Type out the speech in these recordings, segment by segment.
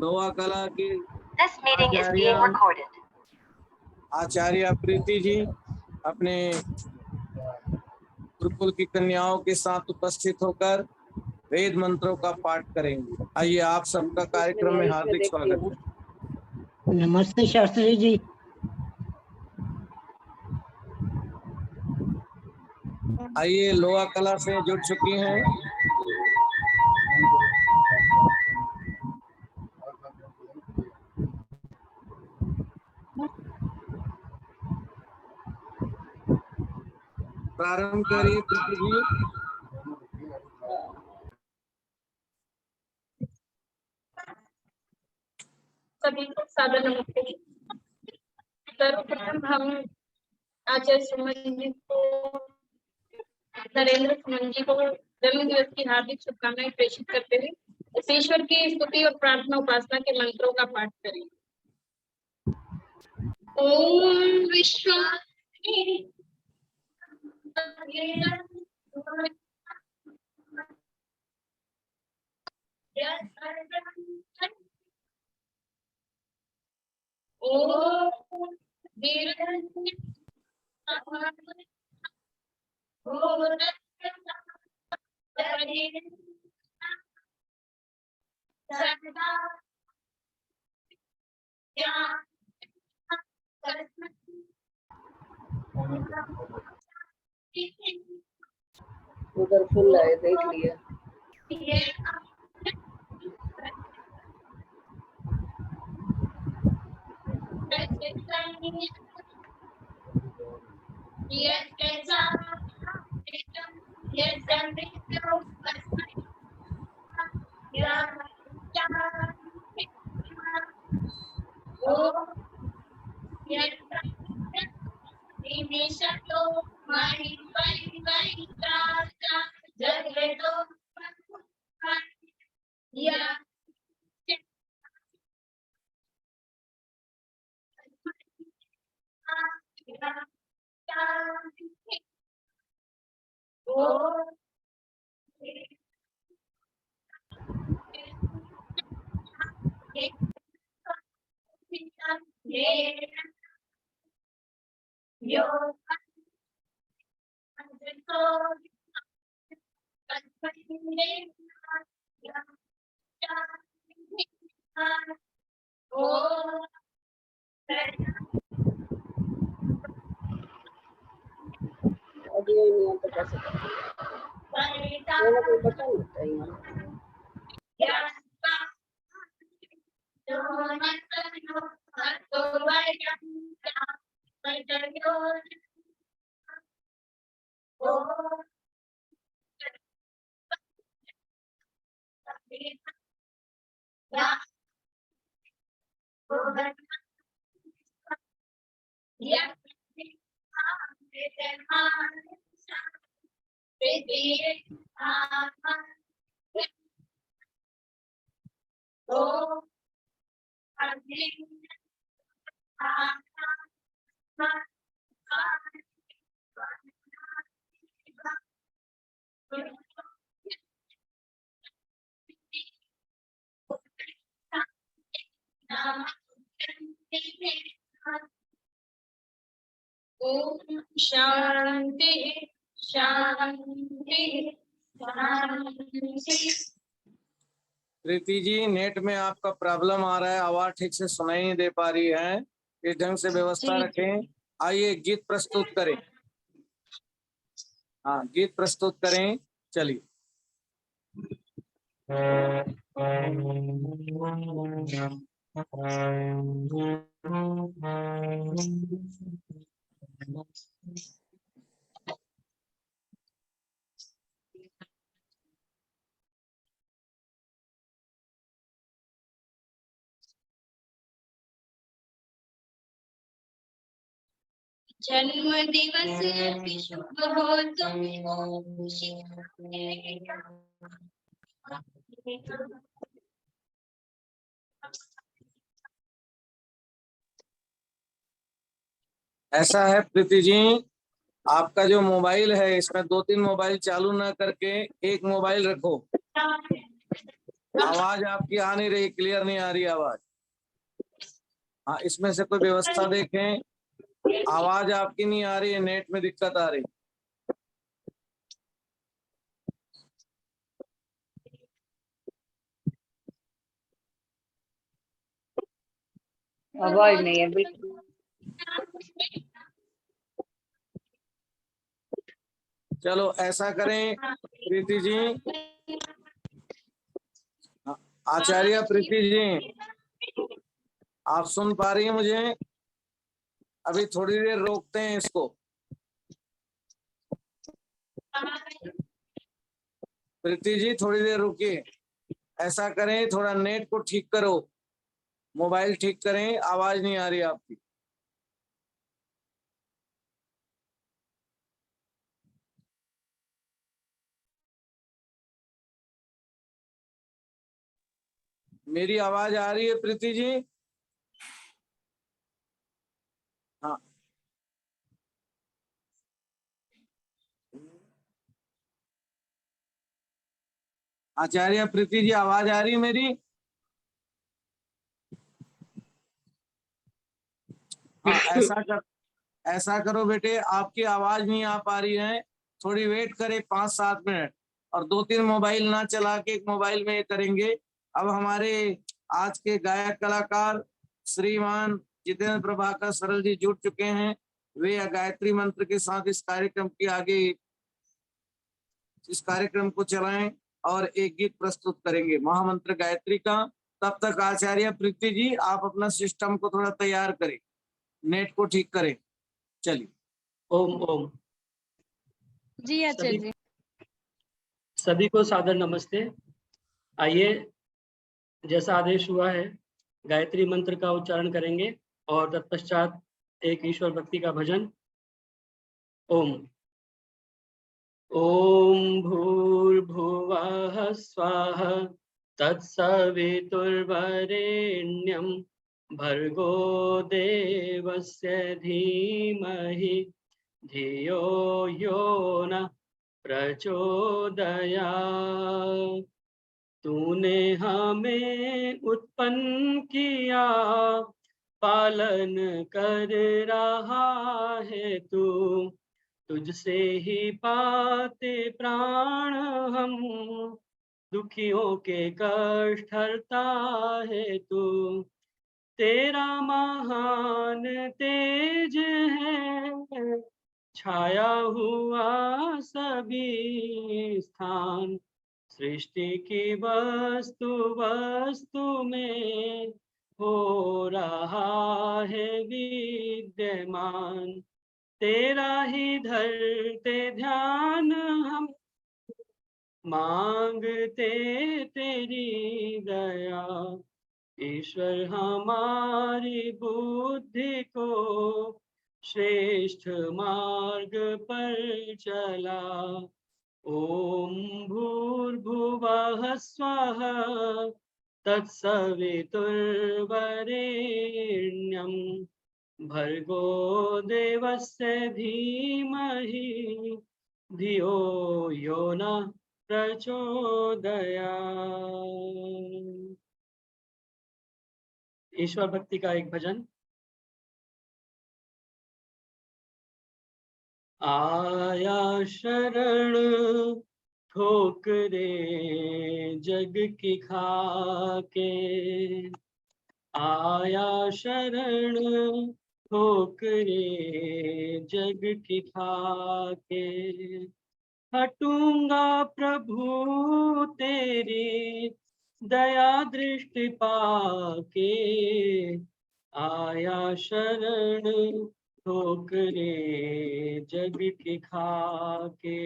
लोहा कला की This meeting is being recorded. आचार्य प्रीति जी अपने गुरुकुल की कन्याओं के साथ उपस्थित होकर वेद मंत्रों का पाठ करेंगे। आइए आप सबका कार्यक्रम में हार्दिक स्वागत है। नमस्ते शास्त्री जी। आइए लोहा कला से जुड़ चुकी हैं। प्रारंभ करिए प्रीति जी। सभी को सादर नमस्ते। सर्वप्रथम हम आचार्य सुमन जी को, नरेंद्र सुमन जी को जन्म दिवस की हार्दिक शुभकामनाएं प्रेषित करते हुए ईश्वर की स्तुति और प्रार्थना उपासना के मंत्रों का पाठ करें। ओम विश्व उधर फुल है, देख लिया। ऑडियो नहीं आता कैसे कोई बटन होता है ओम शांति शांति शांति। प्रीति जी नेट में आपका प्रॉब्लम आ रहा है, आवाज ठीक से सुनाई नहीं दे पा रही है, इस ढंग से व्यवस्था रखें। आइए गीत प्रस्तुत करें। हाँ गीत प्रस्तुत करें, चलिए। जन्म दिवस शुभ हो तुम ऐसा है प्रीति जी, आपका जो मोबाइल है इसमें 2-3 मोबाइल चालू ना करके एक मोबाइल रखो। आवाज आपकी आ नहीं रही, क्लियर नहीं आ रही आवाज। हाँ, इसमें से कोई व्यवस्था देखें। आवाज आपकी नहीं आ रही है, नेट में दिक्कत आ रही। आवाज नहीं है बिल्कुल। चलो ऐसा करें प्रीति जी, आचार्य प्रीति जी, आप सुन पा रही हैं मुझे? अभी थोड़ी देर रोकते हैं इसको। प्रीति जी थोड़ी देर रुकिए। ऐसा करें, थोड़ा नेट को ठीक करो, मोबाइल ठीक करें, आवाज नहीं आ रही आपकी। मेरी आवाज आ रही है प्रीति जी? हाँ, आचार्य प्रीति जी आवाज आ रही है मेरी? हाँ, ऐसा करो बेटे, आपकी आवाज नहीं आ पा रही है, थोड़ी वेट करें 5-7 मिनट, और 2-3 मोबाइल ना चला के एक मोबाइल में ये करेंगे। अब हमारे आज के गायक कलाकार श्रीमान जितेंद्र प्रभाकर सरल जी जुड़ चुके हैं। वे गायत्री मंत्र के साथ इस कार्यक्रम को चलाएं और एक गीत प्रस्तुत करेंगे महामंत्र गायत्री का। तब तक आचार्य प्रीति जी आप अपना सिस्टम को थोड़ा तैयार करें, नेट को ठीक करें। चलिए। ओम ओम। जी आचार्य जी। सभी को सादर नमस्ते। आइए, जैसा आदेश हुआ है गायत्री मंत्र का उच्चारण करेंगे और तत्पश्चात एक ईश्वर भक्ति का भजन। ओम। ओम भूर्भुवः स्वाहा तत्सवितुर्वरेण्यं भर्गो देवस्य धीमहि धियो यो नः प्रचोदयात्। तूने हमें उत्पन्न किया, पालन कर रहा है तू, तुझसे ही पाते प्राण हम, दुखियों के कष्ट हरता है तू। तेरा महान तेज है, छाया हुआ सभी स्थान, सृष्टि की वस्तु में हो रहा है विद्यमान। तेरा ही धरते ध्यान हम, मांगते तेरी दया। ईश्वर हमारी बुद्धि को श्रेष्ठ मार्ग पर चला। ओम भूर्भुवः स्वः तत्सवितुर्वरेण्यं भर्गो देवस्य धीमहि धियो यो नः प्रचोदयात्। ईश्वर भक्ति का एक भजन। आया शरण ठोकरे जग की खाके, आया शरण ठोकरे जग की खाके, हटूंगा प्रभु तेरी दया दृष्टि पाके। आया शरण ठोकरे जग की खाके,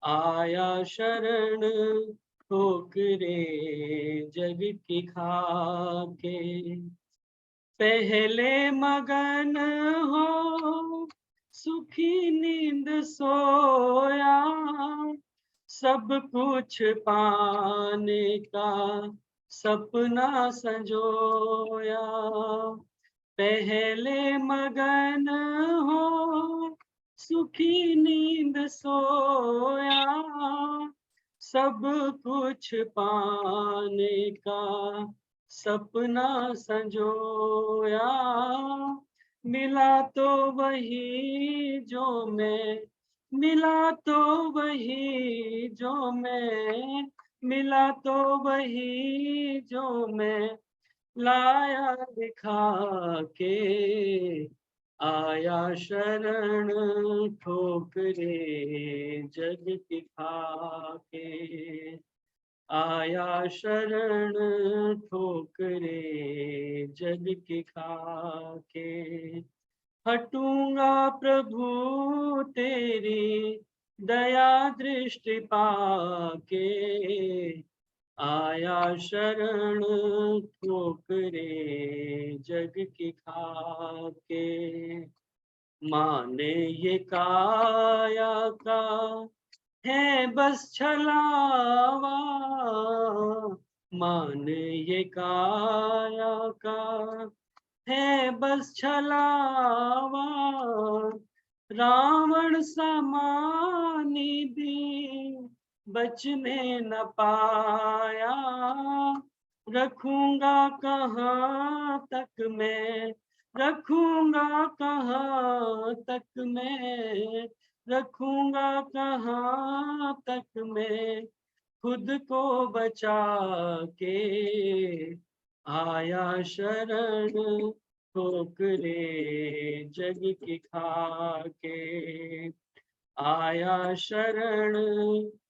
आया शरण ठोकरे जग की खाके। पहले मगन हो सुखी नींद सोया, सब कुछ पाने का सपना संजोया। पहले मगन हो सुखी नींद सोया, सब कुछ पाने का सपना संजोया, मिला तो वही जो मैं, मिला तो वही जो मैं, मिला तो वही जो मैं लाया दिखा के, आया शरण ठोकरे जग की खाके, आया शरण ठोकरे जग की खाके, हटूंगा प्रभु तेरी दया दृष्टि पाके, आया शरण ठोकरे जग की खाके, माने ये काया का है बस छलावा, माने ये काया का है बस छलावा, रावण समानी भी बचने न पाया, रखूंगा कहाँ तक मैं, रखूंगा कहाँ तक मैं, रखूंगा कहाँ तक मैं खुद को बचा के, आया शरण ठोकरे जग की खाके, आया शरण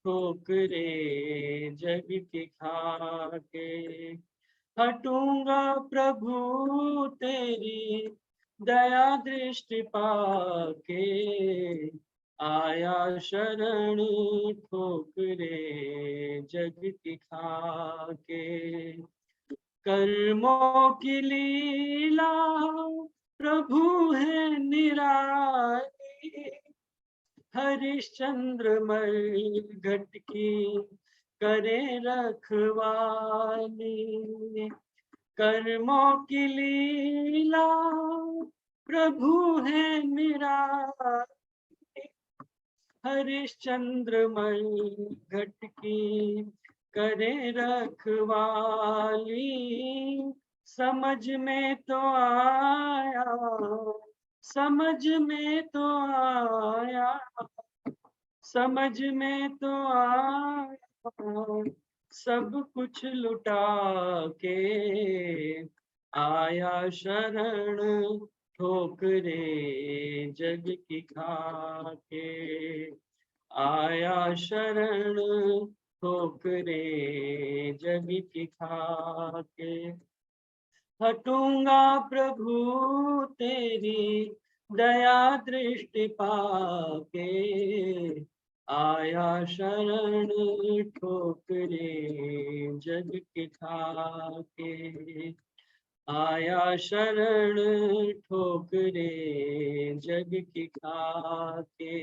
ठोकरे जग की खाके, हटूंगा प्रभु तेरी दया दृष्टि पाके, आया शरण ठोकरे जग की खाके, कर्मों की लीला प्रभु है निराली, हरिश्चंद्र मरघट की करे रखवाली, कर्मों की लीला प्रभु है निराली, हरिश्चंद्र मरघट की करे रखवाली, समझ में तो आया, समझ में तो आया, समझ में तो आया, सब कुछ लुटा के, आया शरण ठोकरे जग की खाके, आया शरण ठोकरे जग की खाके, हटूंगा प्रभु तेरी दया दृष्टि पाके, आया शरण ठोकरे जग की खाके, आया शरण ठोकरे जग की खाके,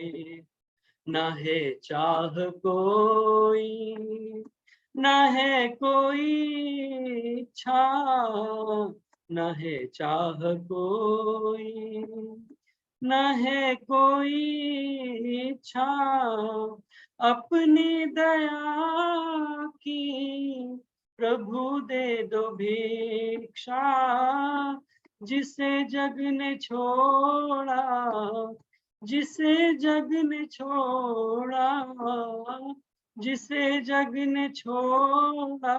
न है चाह कोई, न है कोई इच्छा, न है चाह कोई, न है कोई इच्छा, अपनी दया की प्रभु दे दो भिक्षा, जिसे जग ने छोड़ा, जिसे जग ने छोड़ा, जिसे जग ने छोड़ा,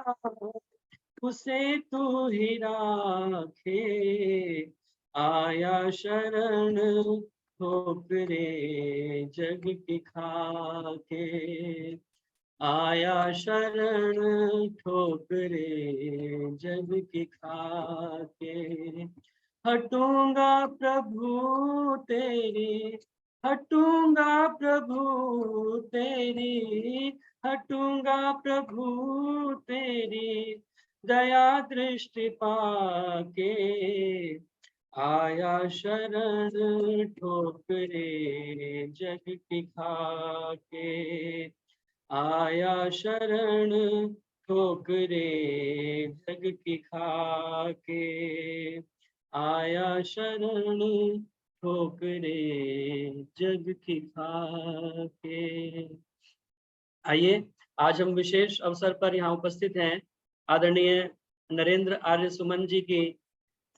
उसे तू ही राखे, आया शरण ठोकरे जग की खाके, आया शरण ठोकरे जग की खाके, हटूंगा प्रभु तेरी, हटूंगा प्रभु तेरी, हटूंगा प्रभु तेरी दया दृष्टि पाके, आया शरण ठोकरे जग की खाके, आया शरण ठोकरे जग की खाके, आया शरण ठोकरे जग की खाके। आइए आज हम विशेष अवसर पर यहाँ उपस्थित हैं आदरणीय नरेंद्र आर्य सुमन जी की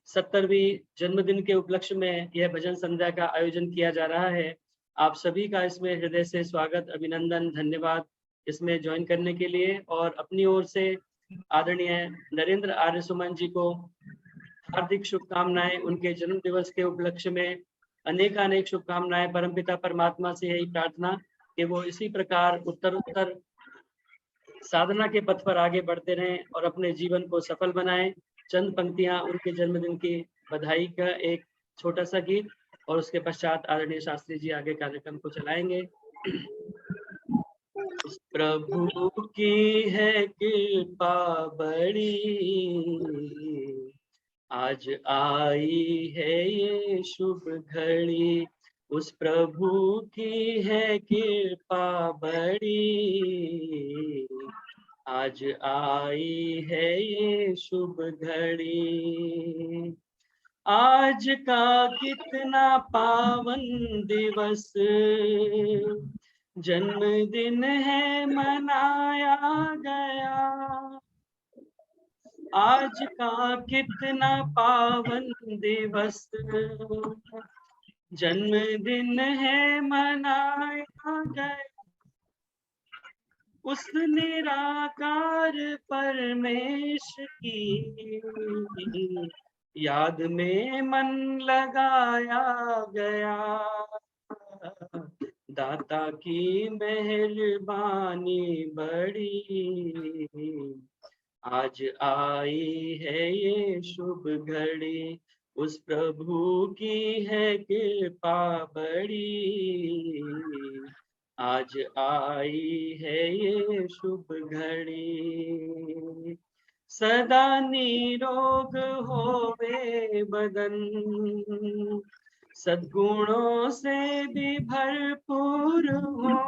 70वीं जन्मदिन के उपलक्ष्य में यह भजन संध्या का आयोजन किया जा रहा है। आप सभी का इसमें हृदय से स्वागत, अभिनंदन, धन्यवाद इसमें ज्वाइन करने के लिए। और अपनी ओर से आदरणीय नरेंद्र आर्य सुमन जी को हार्दिक शुभकामनाएं। उनके जन्म दिवस के उपलक्ष्य में अनेक शुभकामनाएं। परमपिता परमात्मा से यही प्रार्थना कि वो इसी प्रकार उत्तर साधना के पथ पर आगे बढ़ते रहें और अपने जीवन को सफल बनाएं। चंद पंक्तियां उनके जन्मदिन की बधाई का एक छोटा सा गीत, और उसके पश्चात आदरणीय शास्त्री जी आगे कार्यक्रम को चलाएंगे। उस प्रभु की है कृपा बड़ी, आज आई है ये शुभ घड़ी। उस प्रभु की है कृपा बड़ी, आज आई है ये शुभ घड़ी। आज का कितना पावन दिवस, जन्मदिन है मनाया गया। आज का कितना पावन दिवस, जन्मदिन है मनाया गया। उस निराकार परमेश की याद में मन लगाया गया। दाता की मेहरबानी बड़ी, आज आई है ये शुभ घड़ी। उस प्रभु की है कृपा बड़ी, आज आई है ये शुभ घड़ी। सदा निरोग होवे बदन, सद्गुणों से भी भरपूर हो।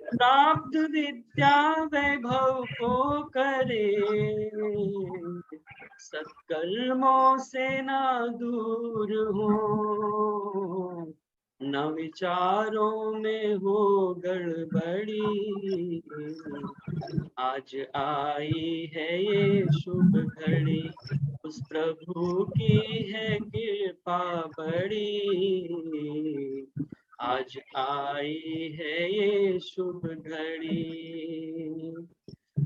प्राप्त विद्या वैभव को करे, सत्कर्मों से ना दूर हो। न विचारों में हो गड़बड़ी, आज आई है ये शुभ घड़ी। उस प्रभु की है कृपा बड़ी, आज आई है ये शुभ घड़ी।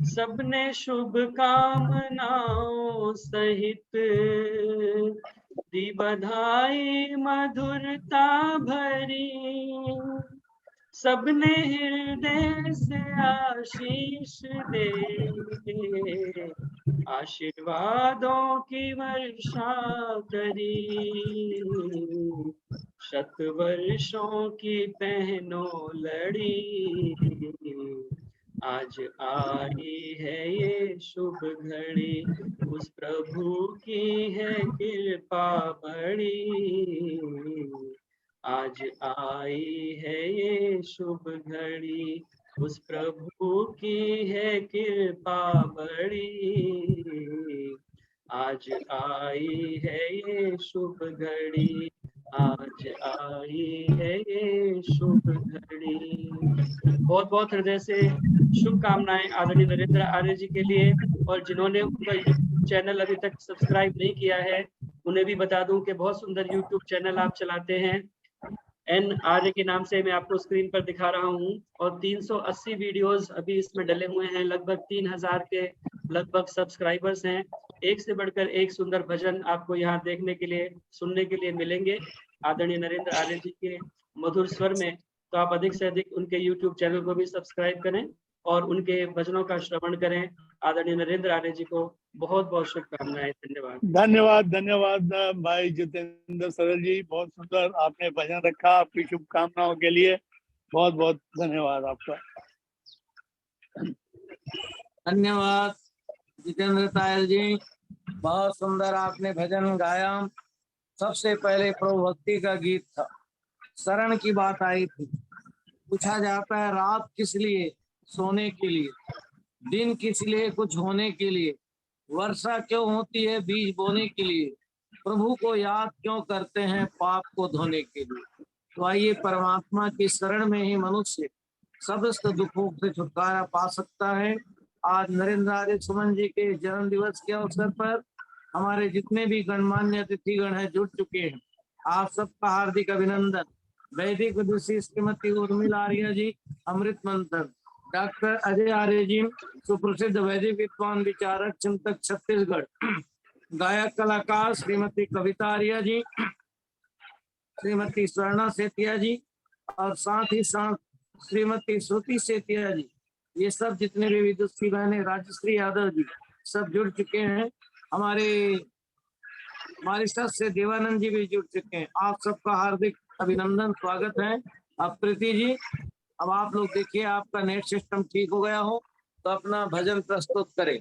सबने शुभ कामनाओं सहित दी बधाई मधुरता भरी। सबने हृदय से आशीष दे, आशीर्वादों की वर्षा करी। शत वर्षों की पहनों लड़ी, आज आई है ये शुभ घड़ी। उस प्रभु की है कृपा बड़ी, आज आई है ये शुभ घड़ी। उस प्रभु की है कृपा बड़ी, आज आई है ये शुभ घड़ी। आज आई है ये शुभ घड़ी। बहुत बहुत हृदय से शुभकामनाएं आदरणीय नरेंद्र आर्य जी के लिए। और जिन्होंने उनका यूट्यूब चैनल अभी तक सब्सक्राइब नहीं किया है, उन्हें भी बता दूं कि बहुत सुंदर यूट्यूब चैनल आप चलाते हैं। एन आर्य के नाम से मैं आपको स्क्रीन पर दिखा रहा हूं, और 380 वीडियोस अभी इसमें डले हुए हैं। लगभग 3000 के लगभग सब्सक्राइबर्स हैं। एक से बढ़कर एक सुंदर भजन आपको यहाँ देखने के लिए, सुनने के लिए मिलेंगे आदरणीय नरेंद्र आर्य जी के मधुर स्वर में। तो आप अधिक से अधिक उनके यूट्यूब चैनल को भी सब्सक्राइब करें और उनके भजनों का श्रवण करें। आदरणीय नरेंद्र आर्य जी को बहुत बहुत शुभकामनाएं। धन्यवाद। धन्यवाद धन्यवाद भाई जितेंद्र सरल जी, बहुत सुंदर आपने भजन रखा। आपकी शुभकामनाओं के लिए बहुत बहुत धन्यवाद आपका। धन्यवाद जितेंद्र तायल जी, बहुत सुंदर आपने भजन गाया। सबसे पहले प्रभु भक्ति का गीत था। शरण की बात आई थी। पूछा जाता है रात किस लिए? सोने के लिए। दिन किस लिए? कुछ होने के लिए। वर्षा क्यों होती है? बीज बोने के लिए। प्रभु को याद क्यों करते हैं? पाप को धोने के लिए। तो आइए परमात्मा की शरण में ही मनुष्य समस्त दुखों से छुटकारा पा सकता है। आज नरेंद्र आर्य सुमन जी के जन्म दिवस के अवसर पर हमारे जितने भी गणमान्य अतिथिगण हैं जुड़ चुके हैं, आप सबका हार्दिक अभिनंदन। वैदिक विदुषी श्रीमती उर्मिला आर्य जी, अमृत मंथन। डॉक्टर अजय आर्य जी, सुप्रसिद्ध वैदिक विद्वान, विचारक, चिंतक, छत्तीसगढ़। गायक कलाकार श्रीमती कविता आर्य जी, श्रीमती स्वर्णा सेतिया जी, और साथ ही साथ श्रीमती श्रुति सेतिया जी। ये सब जितने भी विदुषी बहने, राजश्री यादव जी, सब जुड़ चुके हैं। हमारे मॉरिशस से देवानंद जी भी जुड़ चुके हैं। आप सबका हार्दिक अभिनंदन, स्वागत है। अब प्रीति जी, अब आप लोग देखिए आपका नेट सिस्टम ठीक हो गया हो तो अपना भजन प्रस्तुत करें,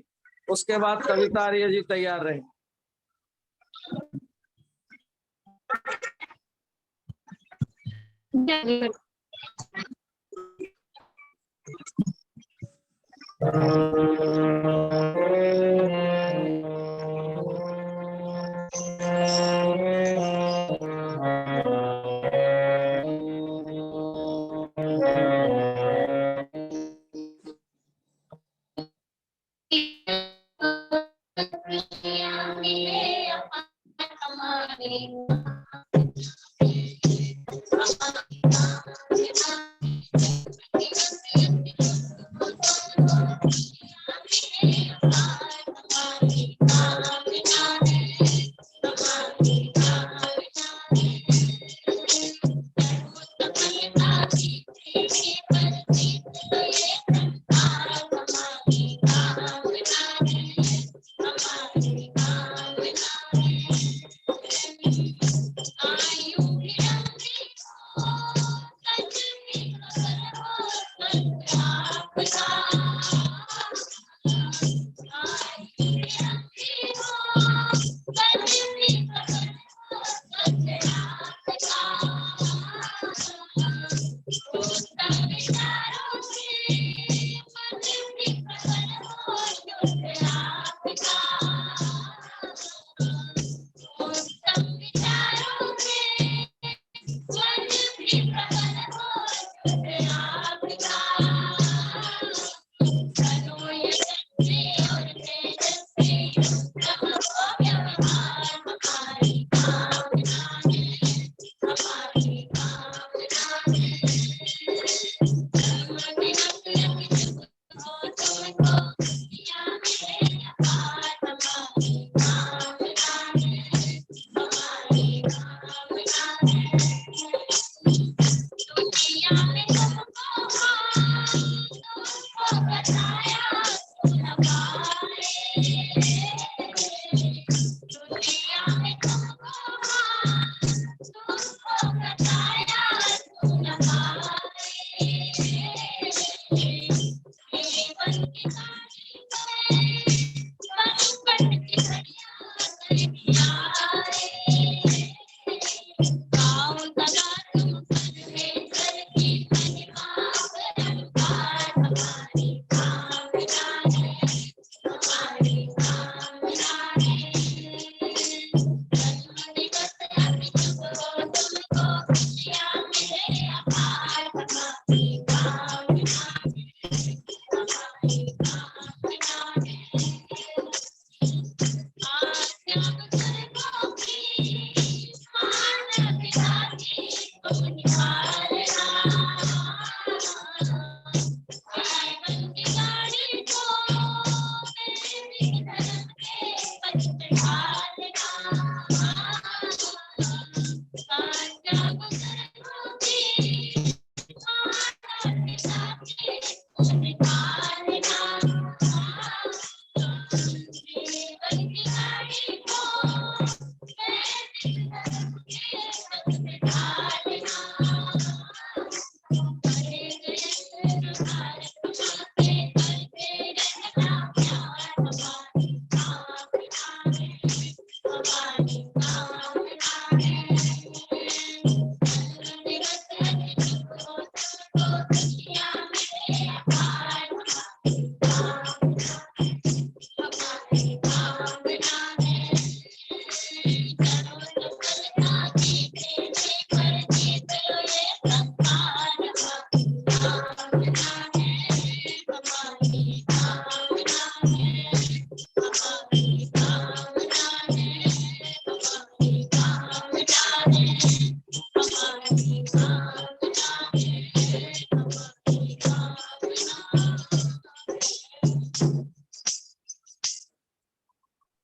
उसके बाद कविता आर्य जी तैयार रहे।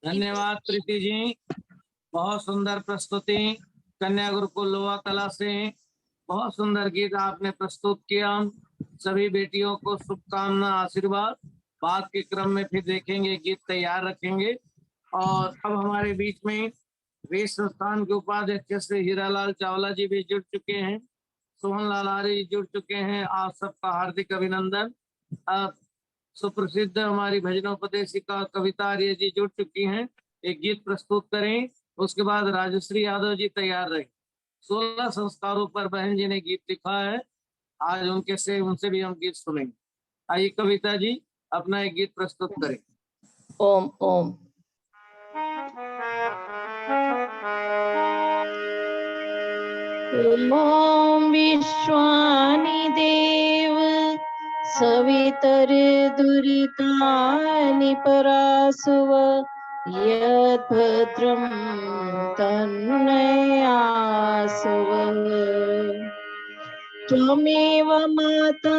धन्यवाद प्रीति जी, बहुत सुंदर प्रस्तुति। कन्या गुरुकुल लोहा कला से बहुत सुंदर गीत आपने प्रस्तुत किया। सभी बेटियों को शुभकामना, आशीर्वाद। बाद के क्रम में फिर देखेंगे, गीत तैयार रखेंगे। और अब हमारे बीच में वेद संस्थान के उपाध्यक्ष श्री हीरालाल चावला जी भी जुड़ चुके हैं, सोहन लाल आर्य जुड़ चुके हैं। आप सबका हार्दिक अभिनंदन। सुप्रसिद्ध हमारी भजनोपदेशिका कविता आर्य जी जुड़ चुकी हैं, एक गीत प्रस्तुत करें। उसके बाद राजश्री यादव जी तैयार रहे। 16 संस्कारों पर बहन जी ने गीत लिखा है, आज उनसे भी हम गीत सुनेंगे। आइए कविता जी अपना एक गीत प्रस्तुत करें। ओम ओम। ओम विश्वानि देव सवितर दुरितानि परासुव यद्भद्रं तन्नयासुव। त्वमेव माता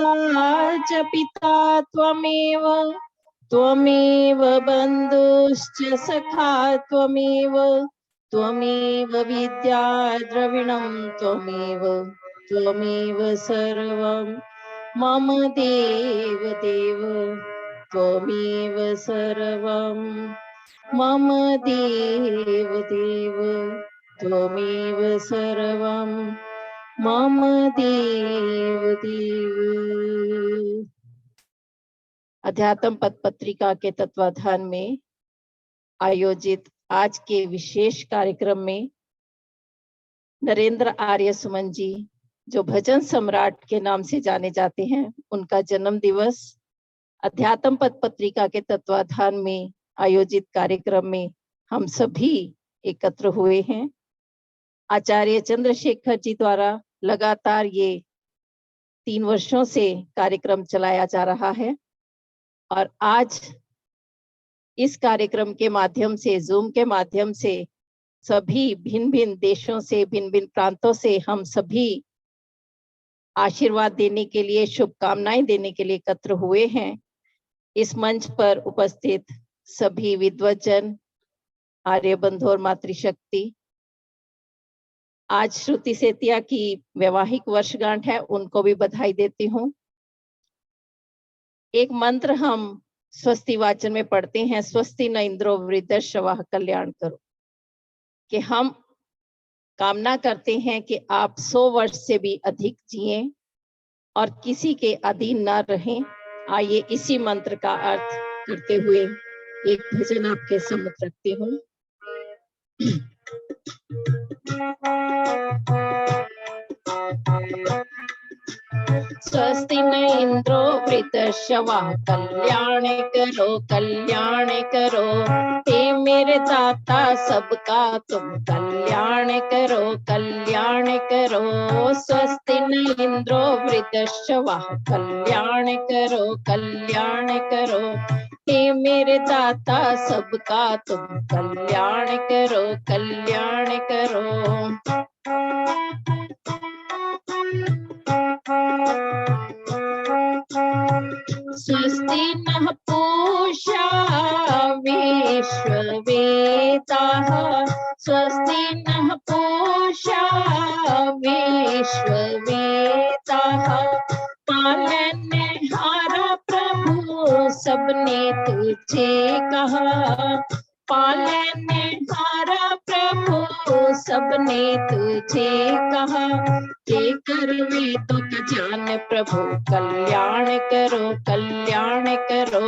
च पिता त्वमेव, त्वमेव बन्धुश्च सखा त्वमेव, त्वमेव विद्या द्रविणं त्वमेव, त्वमेव सर्वं मम देव देव, त्वमेव सर्वं मम देव देव, त्वमेव सर्वं मम देव देव। अध्यात्म पथ पत्रिका के तत्वाधान में आयोजित आज के विशेष कार्यक्रम में नरेंद्र आर्य सुमन जी, जो भजन सम्राट के नाम से जाने जाते हैं, उनका जन्म दिवस अध्यात्म पथ पत्रिका के तत्वाधान में आयोजित कार्यक्रम में हम सभी एकत्र हुए हैं। आचार्य चंद्रशेखर जी द्वारा लगातार ये 3 वर्षों से कार्यक्रम चलाया जा रहा है और आज इस कार्यक्रम के माध्यम से, जूम के माध्यम से सभी भिन्न भिन्न देशों से, भिन्न भिन्न प्रांतों से हम सभी आशीर्वाद देने के लिए, शुभकामनाएं देने के लिए एकत्र हुए हैं। इस मंच पर उपस्थित सभी विद्वजन, आर्य बंधु और मातृशक्ति, आज श्रुति सेतिया की वैवाहिक वर्षगांठ है, उनको भी बधाई देती हूँ। एक मंत्र हम स्वस्ति वाचन में पढ़ते हैं, स्वस्ति न इंद्रो वृद्धश्रवाः कल्याण करो, कि हम कामना करते हैं कि आप 100 वर्ष से भी अधिक जिए और किसी के अधीन न रहें। आइए इसी मंत्र का अर्थ करते हुए एक भजन आपके सम्मुख रखती हूँ। स्वस्ति न इंद्रो वृद्धश्रवाः कल्याण करो, कल्याण करो, हे मेरे दाता सबका तुम कल्याण करो, कल्याण करो। स्वस्ति न इंद्रो वृद्धश्रवाः कल्याण करो, कल्याण करो, हे मेरे दाता सबका तुम कल्याण करो, कल्याण करो। स्वस्ति नः पूषा विश्ववेदाः, स्वस्ति नः पूषा विश्ववेदाः, पालनहारा प्रभु सबने तुझे कहा, पालनहारा प्रभु सबने तुझे कहा, देकर वेदों का ज्ञान प्रभु कल्याण करो, कल्याण करो,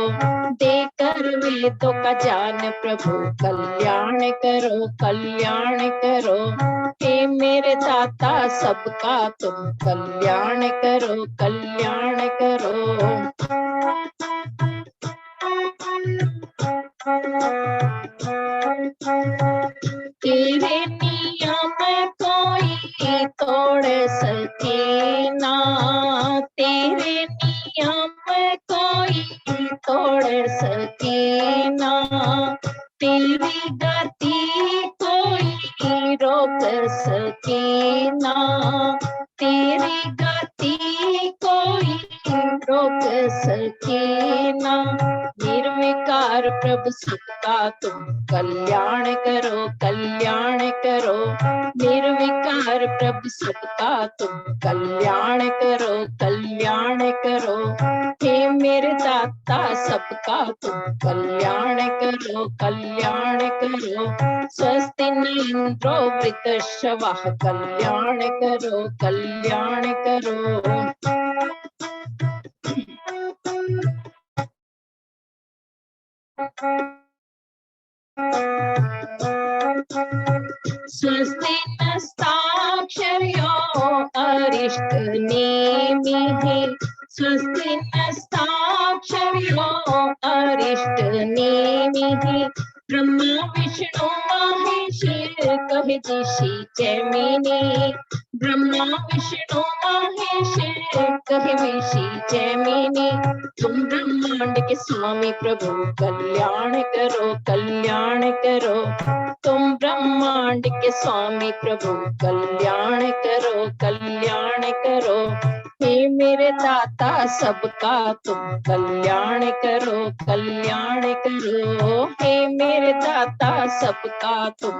देकर वेदों का ज्ञान प्रभु कल्याण करो, कल्याण करो, हे मेरे दाता सबका तुम कल्याण करो, कल्याण करो। तेरे नियम कोई तोड़ सके ना, तेरे नियम कोई तोड़ सके ना, तेरी गति कोई रोक सके ना, तेरी गति कोई रोक सके ना। निर्विकार प्रभु सबका सबका तुम कल्याण करो, कल्याण करो। निर्विकार प्रभु सबका तुम कल्याण करो, कल्याण करो। हे मेरे दाता सबका तुम कल्याण करो, कल्याण करो। स्वस्ति न इंद्रो वृतश्रवः, कल्याण करो, कल्याण करो। स्वस्ति नस्ताक्षर्यो अरिष्ट नेमिः, स्वस्ति नस्ताक्षर्यो अरिष्ट नेमिः। ब्रह्मा विष्णु महेश कहि दिशि जैमिनी, ब्रह्मा विष्णु महेश कहि विशि जैमिनी। तुम ब्रह्मांड के स्वामी प्रभु कल्याण करो, कल्याण करो। तुम ब्रह्मांड के स्वामी प्रभु कल्याण करो, कल्याण करो। हे मेरे दाता सबका तुम कल्याण करो, कल्याण करो। हे मेरे दाता सबका तुम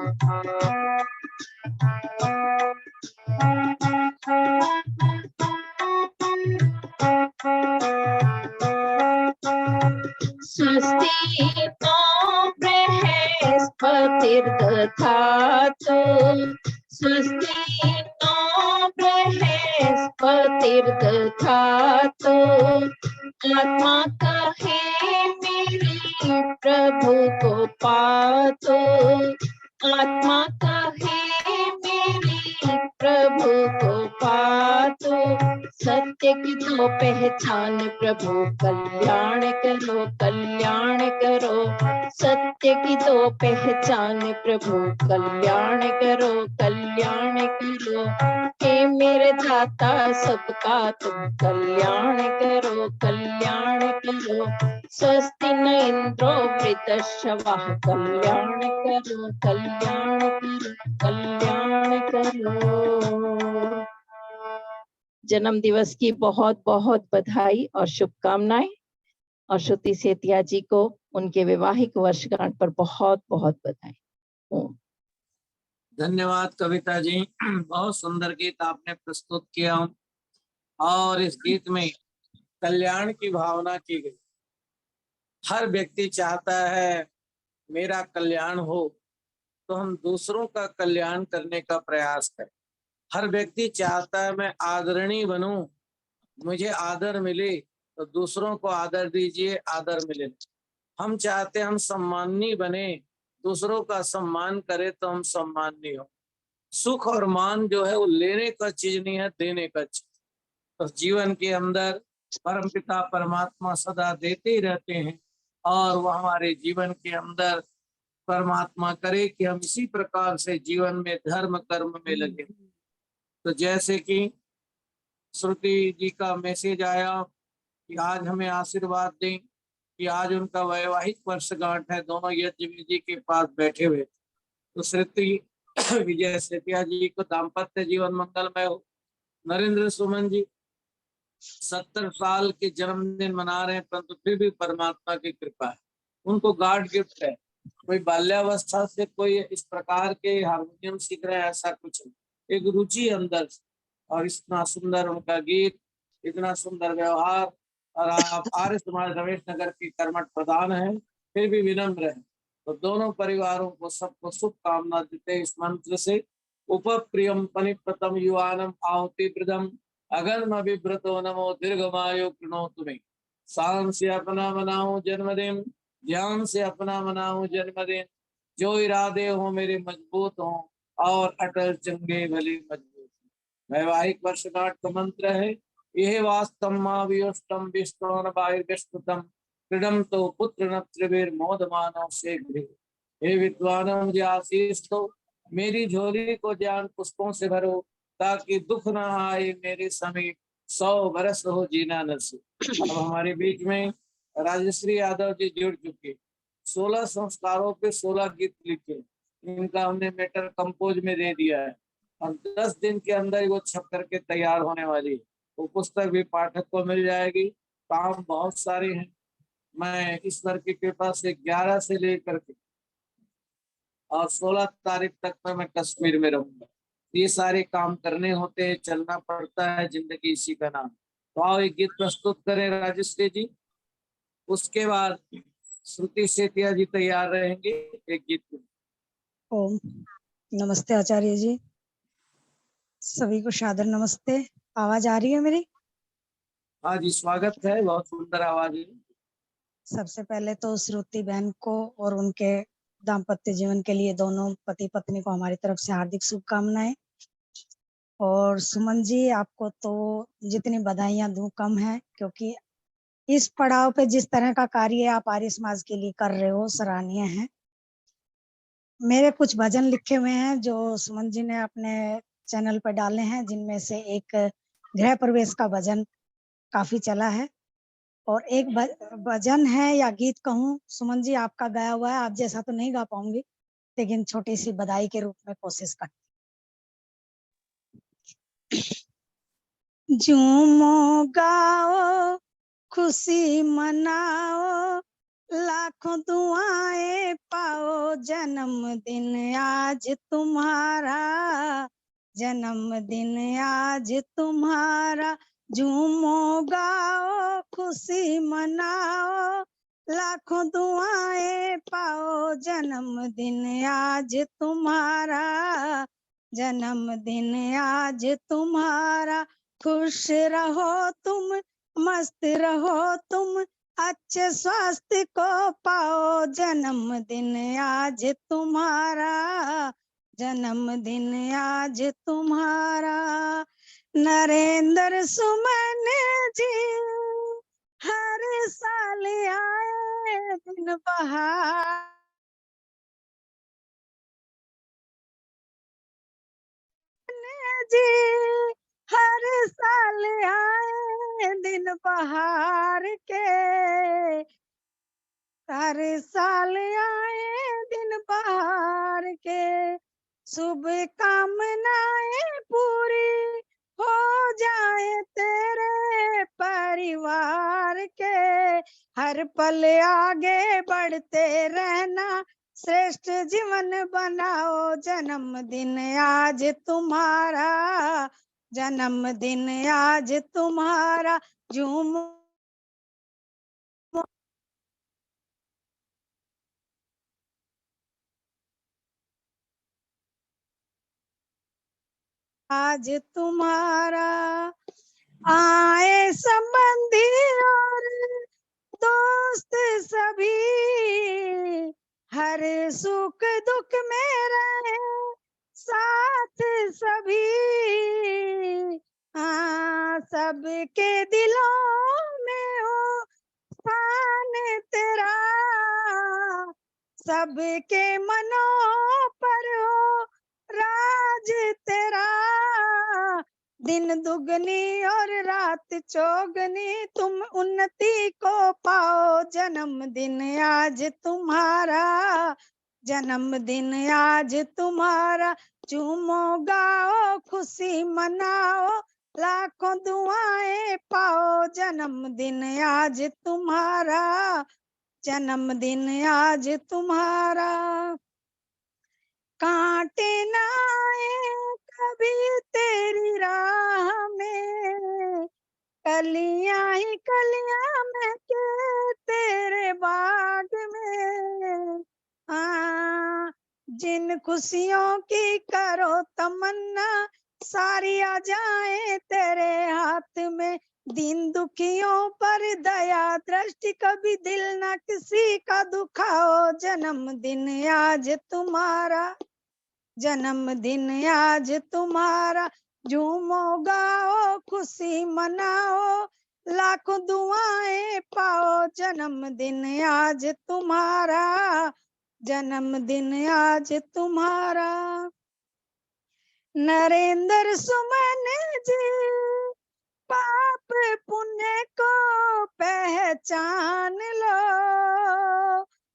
स्वस्ति नो बृहस्पतिर्दधातु, स्वस्ति नो बृहस्पतिर्दधातु। आत्मा कहे मेरे प्रभु को पातो, आत्मा कहे मेरे प्रभु को पातो। सत्य की तो पहचान प्रभु कल्याण करो, कल्याण करो। सत्य की तो पहचान प्रभु कल्याण करो, कल्याण करो। हे मेरे दाता सबका तुम कल्याण करो, कल्याण करो। स्वस्ति न इंद्रो वृतश्रवः, कल्याण करो, कल्याण करो, कल्याण करो। जन्म दिवस की बहुत बहुत बधाई और शुभकामनाएं। और श्रुति सेतिया जी को उनके वैवाहिक वर्षगांठ पर बहुत बहुत बधाई। ओम। धन्यवाद कविता जी, बहुत सुंदर गीत आपने प्रस्तुत किया और इस गीत में कल्याण की भावना की गई। हर व्यक्ति चाहता है मेरा कल्याण हो, तो हम दूसरों का कल्याण करने का प्रयास करें। हर व्यक्ति चाहता है मैं आदरणीय बनूं, मुझे आदर मिले, तो दूसरों को आदर दीजिए, आदर मिले। हम चाहते हैं हम सम्माननीय बने, दूसरों का सम्मान करे तो हम सम्माननीय हो। सुख और मान जो है वो लेने का चीज नहीं है, देने का चीज। तो जीवन के अंदर परमपिता परमात्मा सदा देते ही रहते हैं और वह हमारे जीवन के अंदर परमात्मा करे कि हम इसी प्रकार से जीवन में धर्म कर्म में लगे। तो जैसे कि श्रुति जी का मैसेज आया कि आज हमें आशीर्वाद दें कि आज उनका वैवाहिक वर्षगांठ है, दोनों यज्ञ जी के पास बैठे हुए। तो श्रुति विजय सेतिया जी को दाम्पत्य जीवन मंगलमय हो। नरेंद्र सुमन जी 70 साल के जन्मदिन मना रहे हैं, परंतु फिर भी परमात्मा की कृपा है, उनको गॉड गिफ्ट है। कोई बाल्यावस्था से कोई इस प्रकार के हारमोनियम सीख रहे हैं ऐसा कुछ नहीं, एक रुचि अंदर से। और इतना सुंदर उनका गीत, इतना सुंदर व्यवहार। और आप आर्य समाज रमेश नगर की कर्मठ प्रधान है, फिर भी विनम्र है। तो दोनों परिवारों को सबको शुभकामना देते इस मंत्र से। उपप्रियम पनिप्रतम युवानम आहुति प्रदम अगर्म विभ्रतो नमो दीर्घमायो कृणो तुम्हें। शान से अपना मनाओ जन्मदिन, ज्ञान से अपना मनाओ जन्मदिन। जो इरादे हो मेरे मजबूत हो और अटल चंगे भले मजबूत। वैवाहिक वर्षगांठ का मंत्र है यह वास्तव माविष्टम विष्णु वायुष्टुतम क्रीडम तो पुत्र नत्रिवीर मोद मानव से गृह। हे विद्वानों जी आशीष दो, मेरी झोली को ज्ञान पुष्पों से भरो, ताकि दुख ना आए मेरे समीप 100 बरस हो जीना नसीब। अब हमारे बीच में राजश्री यादव जी जुड़ चुके। 16 संस्कारों पे 16 गीत लिखे, इनका हमने मैटर कंपोज में दे दिया है और 10 दिन के अंदर वो छप करके तैयार होने वाली है। वो पुस्तक भी पाठक को मिल जाएगी। काम बहुत सारे हैं, मैं ईश्वर की कृपा से 11 से लेकर के और 16 तारीख तक मैं कश्मीर में रहूंगा। ये सारे काम करने होते हैं, चलना पड़ता है, जिंदगी इसी का नाम। तो आओ एक गीत प्रस्तुत करें राजश्री जी, उसके बाद श्रुति सेतिया जी तैयार रहेंगे एक गीत में। ओम नमस्ते आचार्य जी, सभी को सादर नमस्ते। आवाज आ रही है मेरी? हाँ जी, स्वागत है, बहुत सुंदर आवाज है। सबसे पहले तो श्रुति बहन को और उनके दाम्पत्य जीवन के लिए दोनों पति पत्नी को हमारी तरफ से हार्दिक शुभकामनाएं। और सुमन जी, आपको तो जितनी बधाइयां दूं कम है, क्योंकि इस पड़ाव पे जिस तरह का कार्य आप आर्य समाज के लिए कर रहे हो सराहनीय है। मेरे कुछ भजन लिखे हुए हैं जो सुमन जी ने अपने चैनल पर डाले हैं, जिनमें से एक गृह प्रवेश का भजन काफी चला है, और एक भजन है या गीत कहूँ सुमन जी आपका गाया हुआ है। आप जैसा तो नहीं गा पाऊंगी, लेकिन छोटी सी बधाई के रूप में कोशिश कर। झूमो गाओ खुशी मनाओ, लाखों दुआएं पाओ, जन्मदिन आज तुम्हारा, जन्मदिन आज तुम्हारा। झूमो गाओ खुशी मनाओ, लाखों दुआएं पाओ, जन्मदिन आज तुम्हारा, जन्मदिन आज तुम्हारा। खुश रहो तुम, मस्त रहो तुम, अच्छे स्वास्थ्य को पाओ, जन्मदिन आज तुम्हारा, जन्मदिन आज तुम्हारा। नरेंद्र सुमन जी हर साल आए दिन बहार जी, हर साल आए दिन बहार के, हर साल आए दिन बहार के। शुभकामनाएं पूरी हो जाए तेरे परिवार के, हर पल आगे बढ़ते रहना, श्रेष्ठ जीवन बनाओ, जन्मदिन आज तुम्हारा, जन्मदिन आज तुम्हारा। झूमो आज तुम्हारा। आए संबंधी और दोस्त सभी, हर सुख दुख में रहे साथ सभी, हाँ सबके दिलों में हो स्थान तेरा, सबके मनों पर हो राज तेरा। दिन दुगनी और रात चौगनी तुम उन्नति को पाओ, जन्मदिन आज तुम्हारा, जन्मदिन आज तुम्हारा। झूमो गाओ खुशी मनाओ, लाखों दुआएं पाओ, जन्मदिन आज तुम्हारा, जन्मदिन आज तुम्हारा। कांटे ना आए कभी तेरी राह में, कलियां ही कलियां में के तेरे बाग में, हाँ जिन खुशियों की करो तमन्ना, सारी आ जाए तेरे हाथ में। दीन दुखियों पर दया दृष्टि, कभी दिल ना किसी का दुखाओ, जन्मदिन आज तुम्हारा, जन्मदिन आज तुम्हारा। झूमो गाओ खुशी मनाओ, लाखों दुआएं पाओ, जन्मदिन आज तुम्हारा, जन्मदिन आज तुम्हारा। नरेंद्र सुमन जी पाप पुण्य को पहचान लो,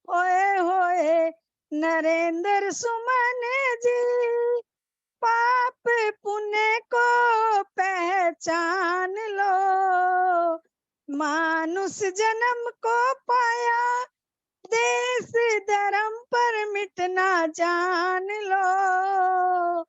ओए होए नरेंद्र सुमन जी पाप पुण्य को पहचान लो। मानुष जन्म राम को पाया, देश धर्म पर मिटना जान लो।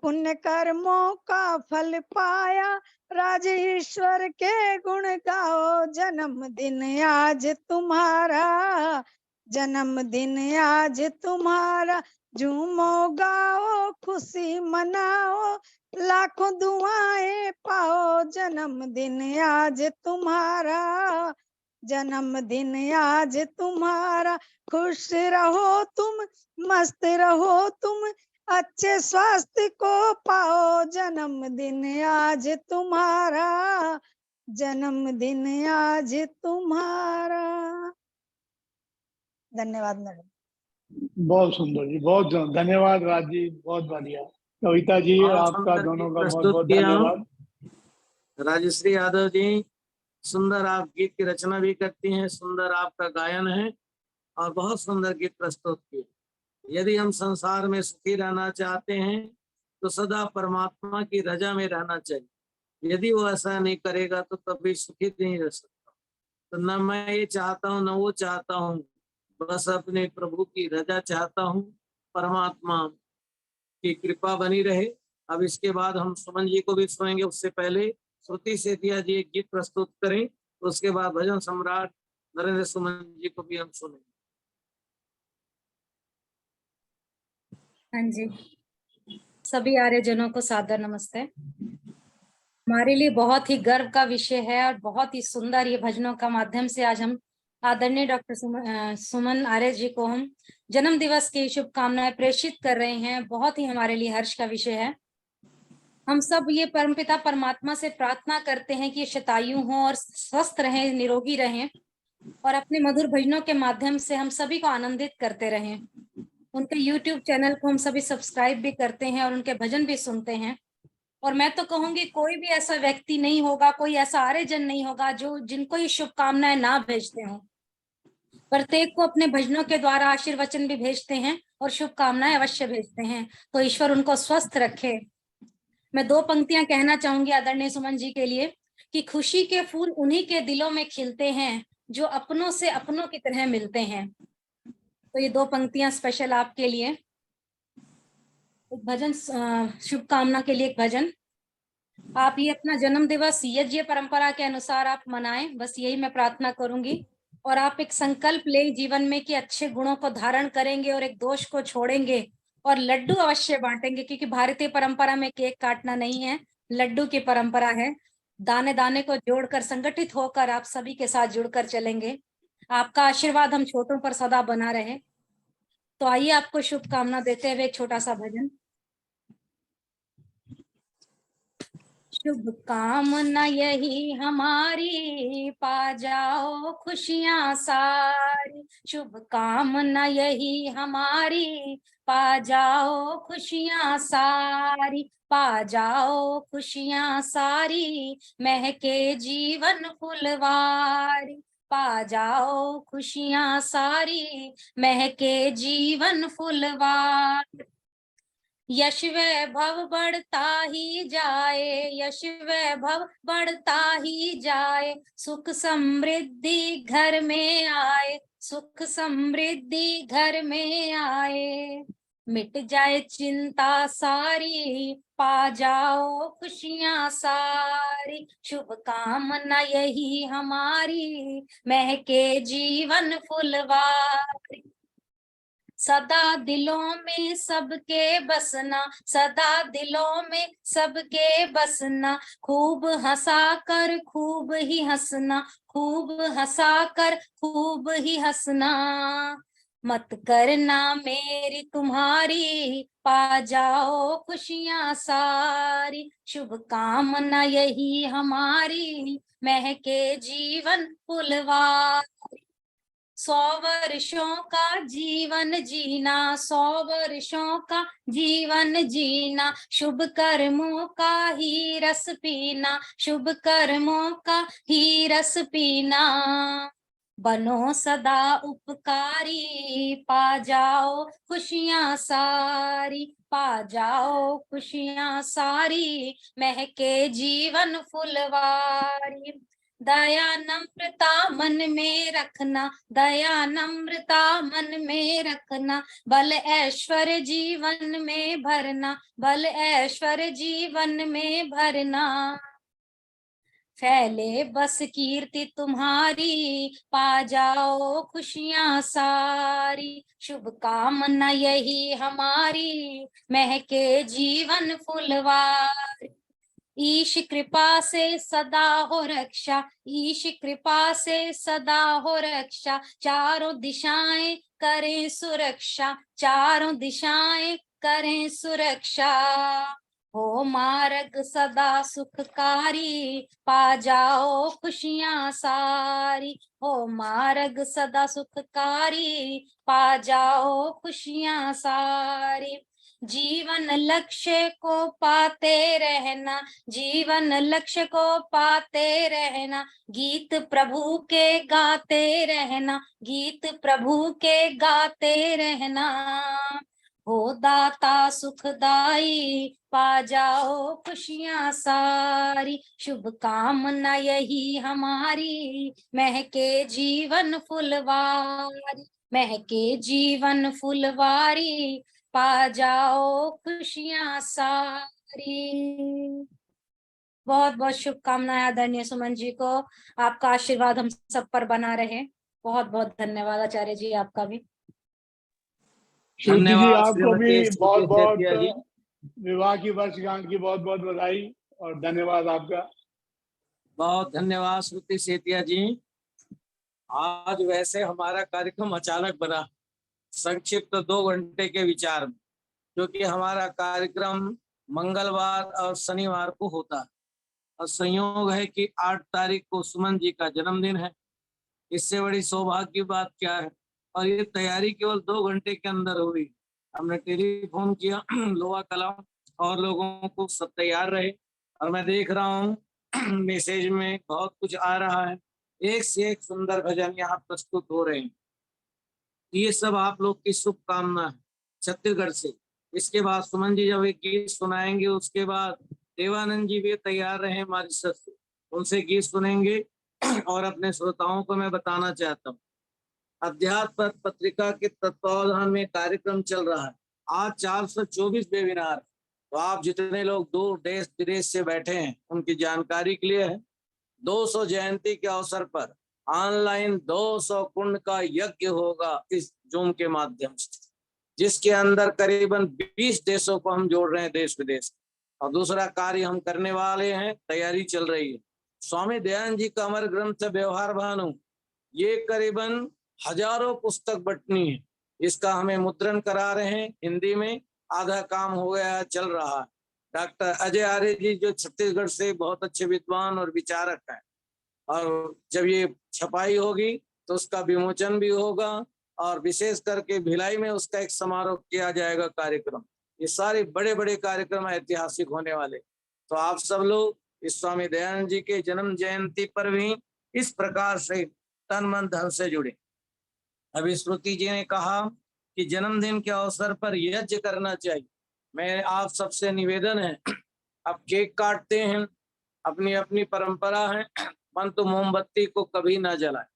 पुण्य कर्मों का फल पाया, राज ईश्वर के गुण गाओ। जन्मदिन आज तुम्हारा, जन्मदिन आज तुम्हारा, झूमो गाओ खुशी मनाओ, लाखों दुआएं पाओ। जन्मदिन आज तुम्हारा, जन्मदिन आज तुम्हारा, खुश रहो तुम, मस्त रहो तुम, अच्छे स्वास्थ्य को पाओ। जन्मदिन आज तुम्हारा, जन्मदिन आज तुम्हारा। धन्यवाद मैडम। बहुत सुंदर जी, बहुत धन्यवाद राज जी, बहुत बढ़िया। कविता जी बहुत आपका सुंदर दोनों गीत का बहुत प्रस्तुत बहुत किया। धन्यवाद। राजश्री यादव जी, सुंदर आप गीत की रचना भी करती हैं, सुंदर आपका गायन है और बहुत सुंदर गीत प्रस्तुत किए। यदि हम संसार में सुखी रहना चाहते हैं तो सदा परमात्मा की रजा में रहना चाहिए। यदि वो ऐसा नहीं करेगा तो कभी सुखी नहीं रह सकता। तो न मैं ये चाहता हूँ न वो चाहता हूँ, बस अपने प्रभु की रजा चाहता हूँ, परमात्मा की कृपा बनी रहे। अब इसके बाद हम सुमन जी को भी सुनेंगे, उससे पहले श्रुति सेतिया जी एक गीत प्रस्तुत करें, तो उसके बाद भजन सम्राट नरेंद्र सुमन जी को भी हम सुनेंगे। हाँ जी, सभी आर्यजनों को सादर नमस्ते। हमारे लिए बहुत ही गर्व का विषय है और बहुत ही सुंदर ये भजनों का माध्यम से आज हम आदरणीय डॉक्टर सुमन आर्य जी को हम जन्म दिवस की शुभकामनाएं प्रेषित कर रहे हैं। बहुत ही हमारे लिए हर्ष का विषय है। हम सब ये परमपिता परमात्मा से प्रार्थना करते हैं कि शतायु हों और स्वस्थ रहें, निरोगी रहें और अपने मधुर भजनों के माध्यम से हम सभी को आनंदित करते रहें। उनके YouTube चैनल को हम सभी सब्सक्राइब भी करते हैं और उनके भजन भी सुनते हैं। और मैं तो कहूंगी कोई भी ऐसा व्यक्ति नहीं होगा, कोई ऐसा आर्यजन नहीं होगा जो जिनको ये शुभकामनाएं ना भेजते हों। प्रत्येक को अपने भजनों के द्वारा आशीर्वचन भी भेजते हैं और शुभकामनाएं अवश्य भेजते हैं। तो ईश्वर उनको स्वस्थ रखे। मैं दो पंक्तियां कहना चाहूंगी आदरणीय सुमन जी के लिए कि खुशी के फूल उन्हीं के दिलों में खिलते हैं जो अपनों से अपनों की तरह मिलते हैं। तो ये दो पंक्तियां स्पेशल आपके लिए। एक भजन, शुभकामना के लिए एक भजन। आप ये अपना जन्म दिवस यज्ञ परंपरा के अनुसार आप मनाएं, बस यही मैं प्रार्थना करूंगी। और आप एक संकल्प ले जीवन में कि अच्छे गुणों को धारण करेंगे और एक दोष को छोड़ेंगे और लड्डू अवश्य बांटेंगे, क्योंकि भारतीय परंपरा में केक काटना नहीं है, लड्डू की परंपरा है। दाने दाने को जोड़कर संगठित होकर आप सभी के साथ जुड़कर चलेंगे। आपका आशीर्वाद हम छोटों पर सदा बना रहे। तो आइए आपको शुभकामना देते हुए एक छोटा सा भजन। शुभकामना यही हमारी, पा जाओ खुशियां सारी। शुभकामना यही हमारी, पा जाओ खुशियां सारी। पा जाओ खुशियां सारी, महके जीवन फुलवारी। पा जाओ खुशियां सारी, महके जीवन फुलवारी। यश वैभव बढ़ता ही जाए, यश वैभव बढ़ता ही जाए। सुख समृद्धि घर में आए, सुख समृद्धि घर में आए। मिट जाए चिंता सारी, पा जाओ खुशियां सारी। शुभकामना यही हमारी, महके जीवन फुलवारी। सदा दिलों में सबके बसना, सदा दिलों में सबके बसना। खूब हंसा कर खूब ही हंसना, खूब हंसा कर खूब ही हंसना। मत करना मेरी तुम्हारी, पा जाओ खुशियां सारी। शुभकामना यही हमारी, महके जीवन फुलवारी। 100 वर्षों का जीवन जीना, 100 वर्षों का जीवन जीना। शुभ कर्मों का ही रस पीना, शुभ कर्मों का ही रस पीना। बनो सदा उपकारी, पा जाओ खुशियां सारी। पा जाओ खुशियां सारी, महके जीवन फुलवारी। दया नम्रता मन में रखना, दया नम्रता मन में रखना, बल ऐश्वर्य जीवन में भरना, बल ऐश्वर्य जीवन में भरना। फैले बस कीर्ति तुम्हारी, पा जाओ खुशियां सारी, शुभ कामना यही हमारी, महके जीवन फुलवारी। ईश कृपा से सदा हो रक्षा, ईश कृपा से सदा हो रक्षा, चारों दिशाएं करें सुरक्षा, चारों दिशाएं करें सुरक्षा। हो मार्ग सदा सुखकारी, पा जाओ खुशियां सारी, हो मार्ग सदा सुखकारी, पा जाओ खुशियां सारी। जीवन लक्ष्य को पाते रहना, जीवन लक्ष्य को पाते रहना, गीत प्रभु के गाते रहना, गीत प्रभु के गाते रहना। हो दाता सुखदाई, पा जाओ खुशियां सारी, शुभ कामना यही हमारी, महके जीवन फुलवारी, महके जीवन फुलवारी, पा जाओ खुशियां सारी। बहुत बहुत शुभकामनाएं आदरणीय सुमन जी को, आपका आशीर्वाद हम सब पर बना रहे। बहुत बहुत धन्यवाद आचार्य जी आपका भी। श्रुति जी धन्यवाद आपको भी श्रीमती बहुत श्रुति बहुत सेतिया जी। विवाह की वर्षगांठ की बहुत बहुत बधाई और धन्यवाद आपका। बहुत धन्यवाद श्रुति सेतिया जी। आज वैसे हमारा कार्यक्रम अचानक बना, संक्षिप्त 2 घंटे के विचार में, क्योंकि हमारा कार्यक्रम मंगलवार और शनिवार को होता है और संयोग है कि 8 तारीख को सुमन जी का जन्मदिन है। इससे बड़ी सौभाग्य की बात क्या है। और ये तैयारी केवल 2 घंटे के अंदर हुई। हमने टेलीफोन किया लोहा कला और लोगों को, सब तैयार रहे और मैं देख रहा हूँ मैसेज में बहुत कुछ आ रहा है। एक से एक सुंदर भजन यहाँ प्रस्तुत हो रहे हैं। ये सब आप लोग की शुभकामना है छत्तीसगढ़ से। इसके बाद सुमन जी जब एक गीत सुनाएंगे, उसके बाद देवानंद जी भी तैयार रहे मॉरिशस से, उनसे गीत सुनेंगे। और अपने श्रोताओं को मैं बताना चाहता हूँ, अध्यात्म पत्रिका के तत्वावधान में कार्यक्रम चल रहा है। आज 424 वेबिनार, तो आप जितने लोग दूर देश विदेश से बैठे हैं उनकी जानकारी के लिए है। 200 जयंती के अवसर पर ऑनलाइन 200 कुंड का यज्ञ होगा इस जूम के माध्यम से, जिसके अंदर करीबन 20 देशों को हम जोड़ रहे हैं, देश विदेश। और दूसरा कार्य हम करने वाले हैं, तैयारी चल रही है। स्वामी दयानंद जी का अमर ग्रंथ व्यवहार भानु, ये करीबन हजारों पुस्तक बटनी है। इसका हमें मुद्रण करा रहे हैं हिंदी में, आधा काम हो गया, चल रहा है। डॉक्टर अजय आर्य जी जो छत्तीसगढ़ से बहुत अच्छे विद्वान और विचारक हैं, और जब ये छपाई होगी तो उसका विमोचन भी होगा और विशेष करके भिलाई में उसका एक समारोह किया जाएगा कार्यक्रम। ये सारे बड़े बड़े कार्यक्रम ऐतिहासिक होने वाले। तो आप सब लोग इस स्वामी दयानंद जी के जन्म जयंती पर भी इस प्रकार से तन मन धन से जुड़े। अभी श्रुति जी ने कहा कि जन्मदिन के अवसर पर यज्ञ करना चाहिए। मैं आप सबसे निवेदन है, अब केक काटते हैं, अपनी अपनी परंपरा है, परंतु मोमबत्ती को कभी ना जलाए।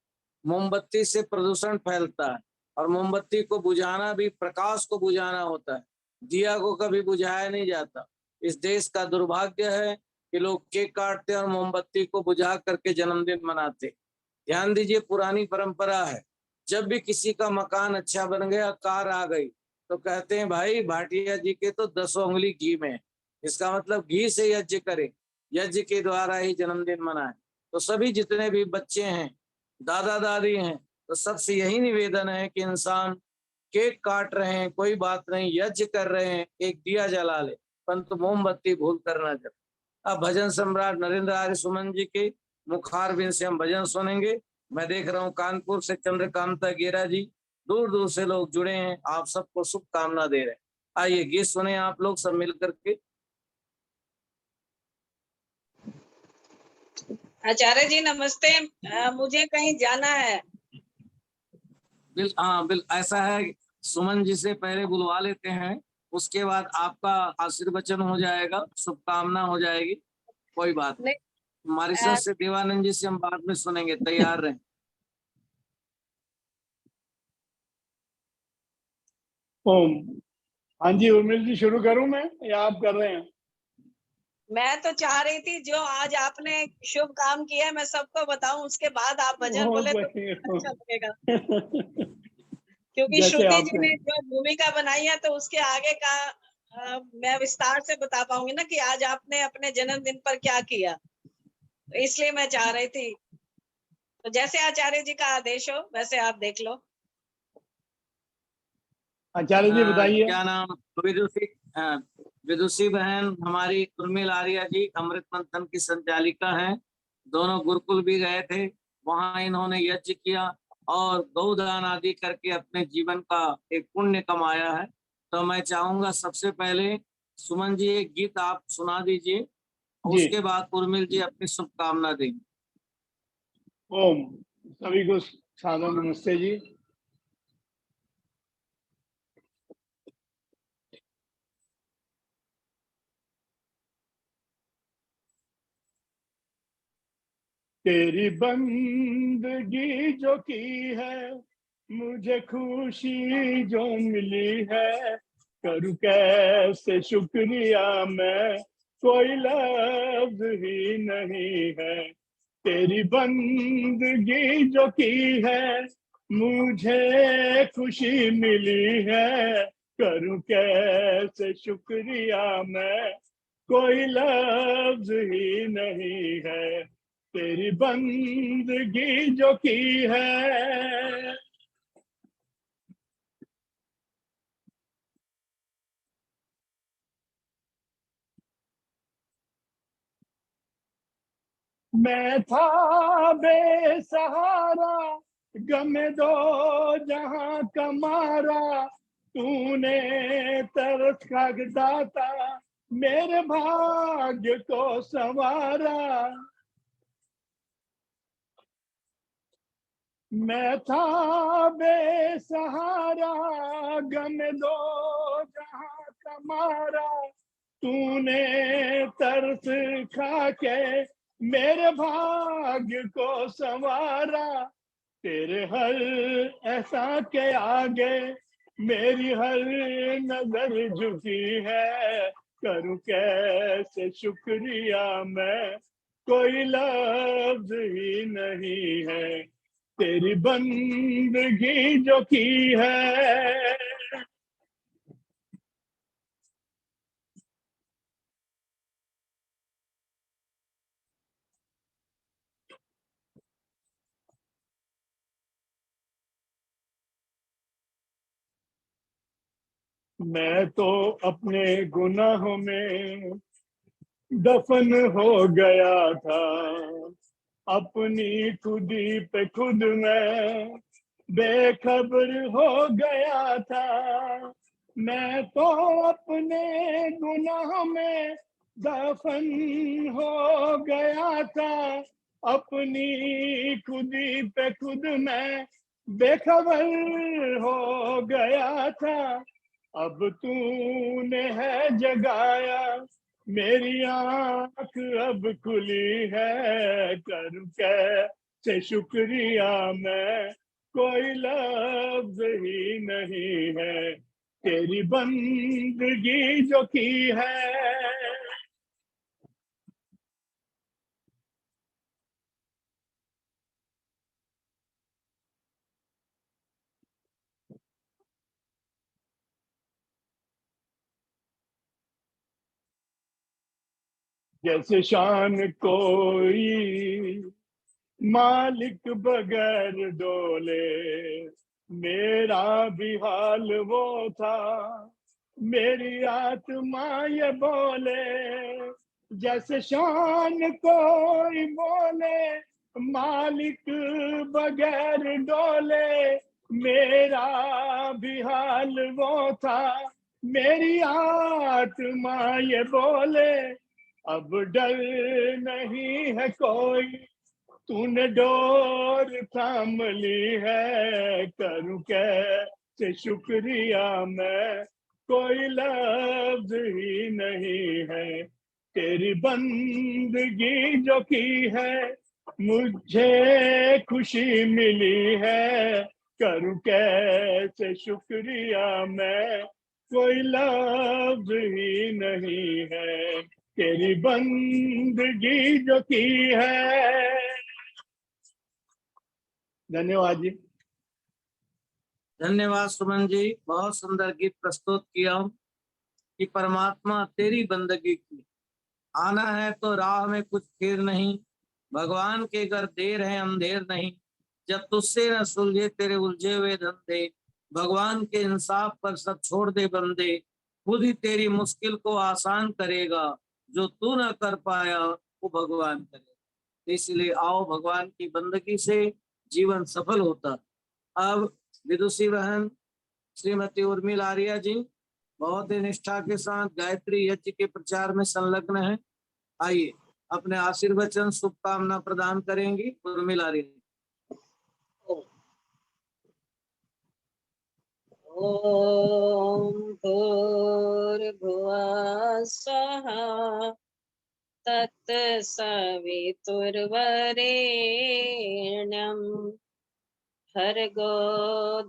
मोमबत्ती से प्रदूषण फैलता है और मोमबत्ती को बुझाना भी प्रकाश को बुझाना होता है, दिया को कभी बुझाया नहीं जाता। इस देश का दुर्भाग्य है कि लोग केक काटते और मोमबत्ती को बुझा करके जन्मदिन मनाते। ध्यान दीजिए, पुरानी परंपरा है, जब भी किसी का मकान अच्छा बन गया, कार आ गई, तो कहते हैं भाई भाटिया जी के तो 10 उंगली घी में है। इसका मतलब घी से यज्ञ करे, यज्ञ के द्वारा ही जन्मदिन मनाए। तो सभी जितने भी बच्चे हैं, दादा दादी हैं, तो सबसे यही निवेदन है कि इंसान केक काट रहे हैं कोई बात नहीं, यज्ञ कर रहे हैं, एक दिया जला ले, परंतु मोमबत्ती भूल कर ना जले। अब भजन सम्राट नरेंद्र आर्य सुमन जी के मुखारबिंद से हम भजन सुनेंगे। मैं देख रहा हूँ कानपुर से चंद्रकांता गेरा जी, दूर दूर से लोग जुड़े हैं, आप सबको शुभकामना दे रहे हैं। आइए गीत सुने आप लोग सब मिल करके। आचार्य जी नमस्ते, मुझे कहीं जाना है। बिल ऐसा है, सुमन जी से पहले बुलवा लेते हैं, उसके बाद आपका आशीर्वचन हो जाएगा, शुभकामना हो जाएगी, कोई बात नहीं। मॉरिशस से देवानंद जी से हम बाद में सुनेंगे, तैयार रहें। ओम। हाँ जी उर्मिल जी, शुरू करूं मैं या आप कर रहे हैं? मैं तो चाह रही थी जो आज आपने शुभ काम किया है मैं सबको बताऊं, उसके बाद आप भजन बोले तो अच्छा लगेगा। क्योंकि जैसे श्रुति जी आपने ने जो भूमिका बनाई है तो उसके आगे का मैं विस्तार से बता पाऊंगी ना कि आज आपने अपने जन्मदिन पर क्या किया, तो इसलिए मैं चाह रही थी। तो जैसे आचार्य जी का आदेश हो वैसे आप देख लो। आचार्य जी बताइए। क्या नाम, विदुषी बहन हमारी उर्मिल आर्या जी अमृत मंथन की संचालिका हैं। दोनों गुरुकुल भी गए थे, वहां इन्होंने यज्ञ किया और गौदान आदि करके अपने जीवन का एक पुण्य कमाया है। तो मैं चाहूंगा सबसे पहले सुमन जी एक गीत आप सुना दीजिए, जी उसके बाद उर्मिल जी अपनी शुभकामना देंगे। ओम। सभी को सादर नमस्ते जी। तेरी बंदगी जो की है, मुझे खुशी जो मिली है, करूं कैसे शुक्रिया मैं, कोई लफ्ज ही नहीं है। तेरी बंदगी जो की है, मुझे खुशी मिली है, करूं कैसे शुक्रिया मैं, कोई लफ्ज ही नहीं है। तेरी बंदगी जो की है। मैं था बेसहारा, गम दो जहां का मारा, तूने तरस का दाता मेरे भाग्य को संवारा। मैं था बेसहारा, गम दो जहां का मारा, तूने तरस खा के मेरे भाग्य को संवारा। तेरे हर एहसान के आगे मेरी हर नजर झुकी है, करूं कैसे शुक्रिया मैं, कोई लफ्ज ही नहीं है। तेरी बंदगी जो की है। मैं तो अपने गुनाहों में दफन हो गया था, अपनी खुदी पे खुद मैं बेखबर हो गया था। मैं तो अपने गुनाह में दफन हो गया था, अपनी खुदी पे खुद मैं बेखबर हो गया था। अब तूने है जगाया, मेरी आंख अब खुली है, करूं कैसे शुक्रिया मैं, कोई लफ्ज ही नहीं है। तेरी बंदगी जो की है। जैसे शान कोई मालिक बगैर डोले, मेरा भी हाल वो था, मेरी आत्मा ये बोले। जैसे शान कोई बोले मालिक बगैर डोले, मेरा भी हाल वो था, मेरी आत्मा ये बोले। अब डर नहीं है कोई, तूने डोर थाम ली है, करूं कैसे शुक्रिया मैं, कोई लफ्ज ही नहीं है। तेरी बंदगी जो की है मुझे खुशी मिली है, करूं कैसे शुक्रिया मैं, कोई लफ्ज ही नहीं है, तेरी बंदगी जो की है। धन्यवाद जी। धन्यवाद सुमन जी, बहुत सुंदर गीत प्रस्तुत किया कि परमात्मा तेरी बंदगी की, आना है तो राह में कुछ फेर नहीं, भगवान के घर देर है अंधेर नहीं, जब तुझसे न सुलझे तेरे उलझे हुए धंधे, भगवान के इंसाफ पर सब छोड़ दे बंदे, खुद ही तेरी मुश्किल को आसान करेगा, जो तू न कर पाया वो भगवान करेगा। इसलिए आओ भगवान की बंदगी से जीवन सफल होता। अब विदुषी बहन श्रीमती उर्मिला आर्या जी बहुत ही निष्ठा के साथ गायत्री यज्ञ के प्रचार में संलग्न है। आइए अपने आशीर्वचन शुभकामना प्रदान करेंगी उर्मिला आर्या जी। ॐ भूर्भुवः स्वः तत्सवितुर्वरेण्यं भर्गो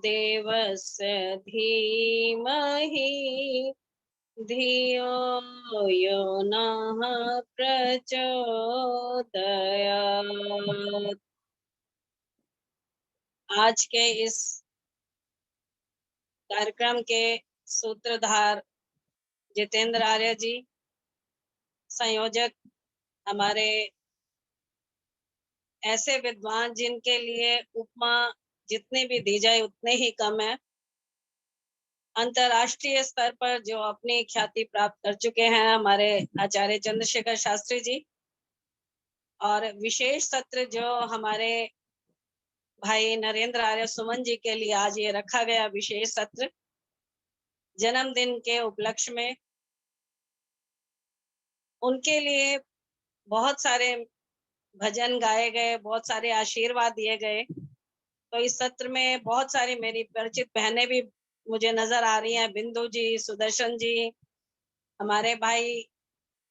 देवस्य धीमहि धियो यो नः प्रचोदयात्। आज के इस कार्यक्रम के सूत्रधार जितेंद्र आर्य जी, संयोजक हमारे ऐसे विद्वान जिनके लिए उपमा जितने भी दी जाए उतने ही कम है, अंतरराष्ट्रीय स्तर पर जो अपनी ख्याति प्राप्त कर चुके हैं हमारे आचार्य चंद्रशेखर शास्त्री जी, और विशेष सत्र जो हमारे भाई नरेंद्र आर्य सुमन जी के लिए आज ये रखा गया विशेष सत्र जन्मदिन के उपलक्ष्य में, उनके लिए बहुत सारे भजन गाए गए, बहुत सारे आशीर्वाद दिए गए। तो इस सत्र में बहुत सारी मेरी परिचित बहनें भी मुझे नजर आ रही हैं, बिंदु जी, सुदर्शन जी, हमारे भाई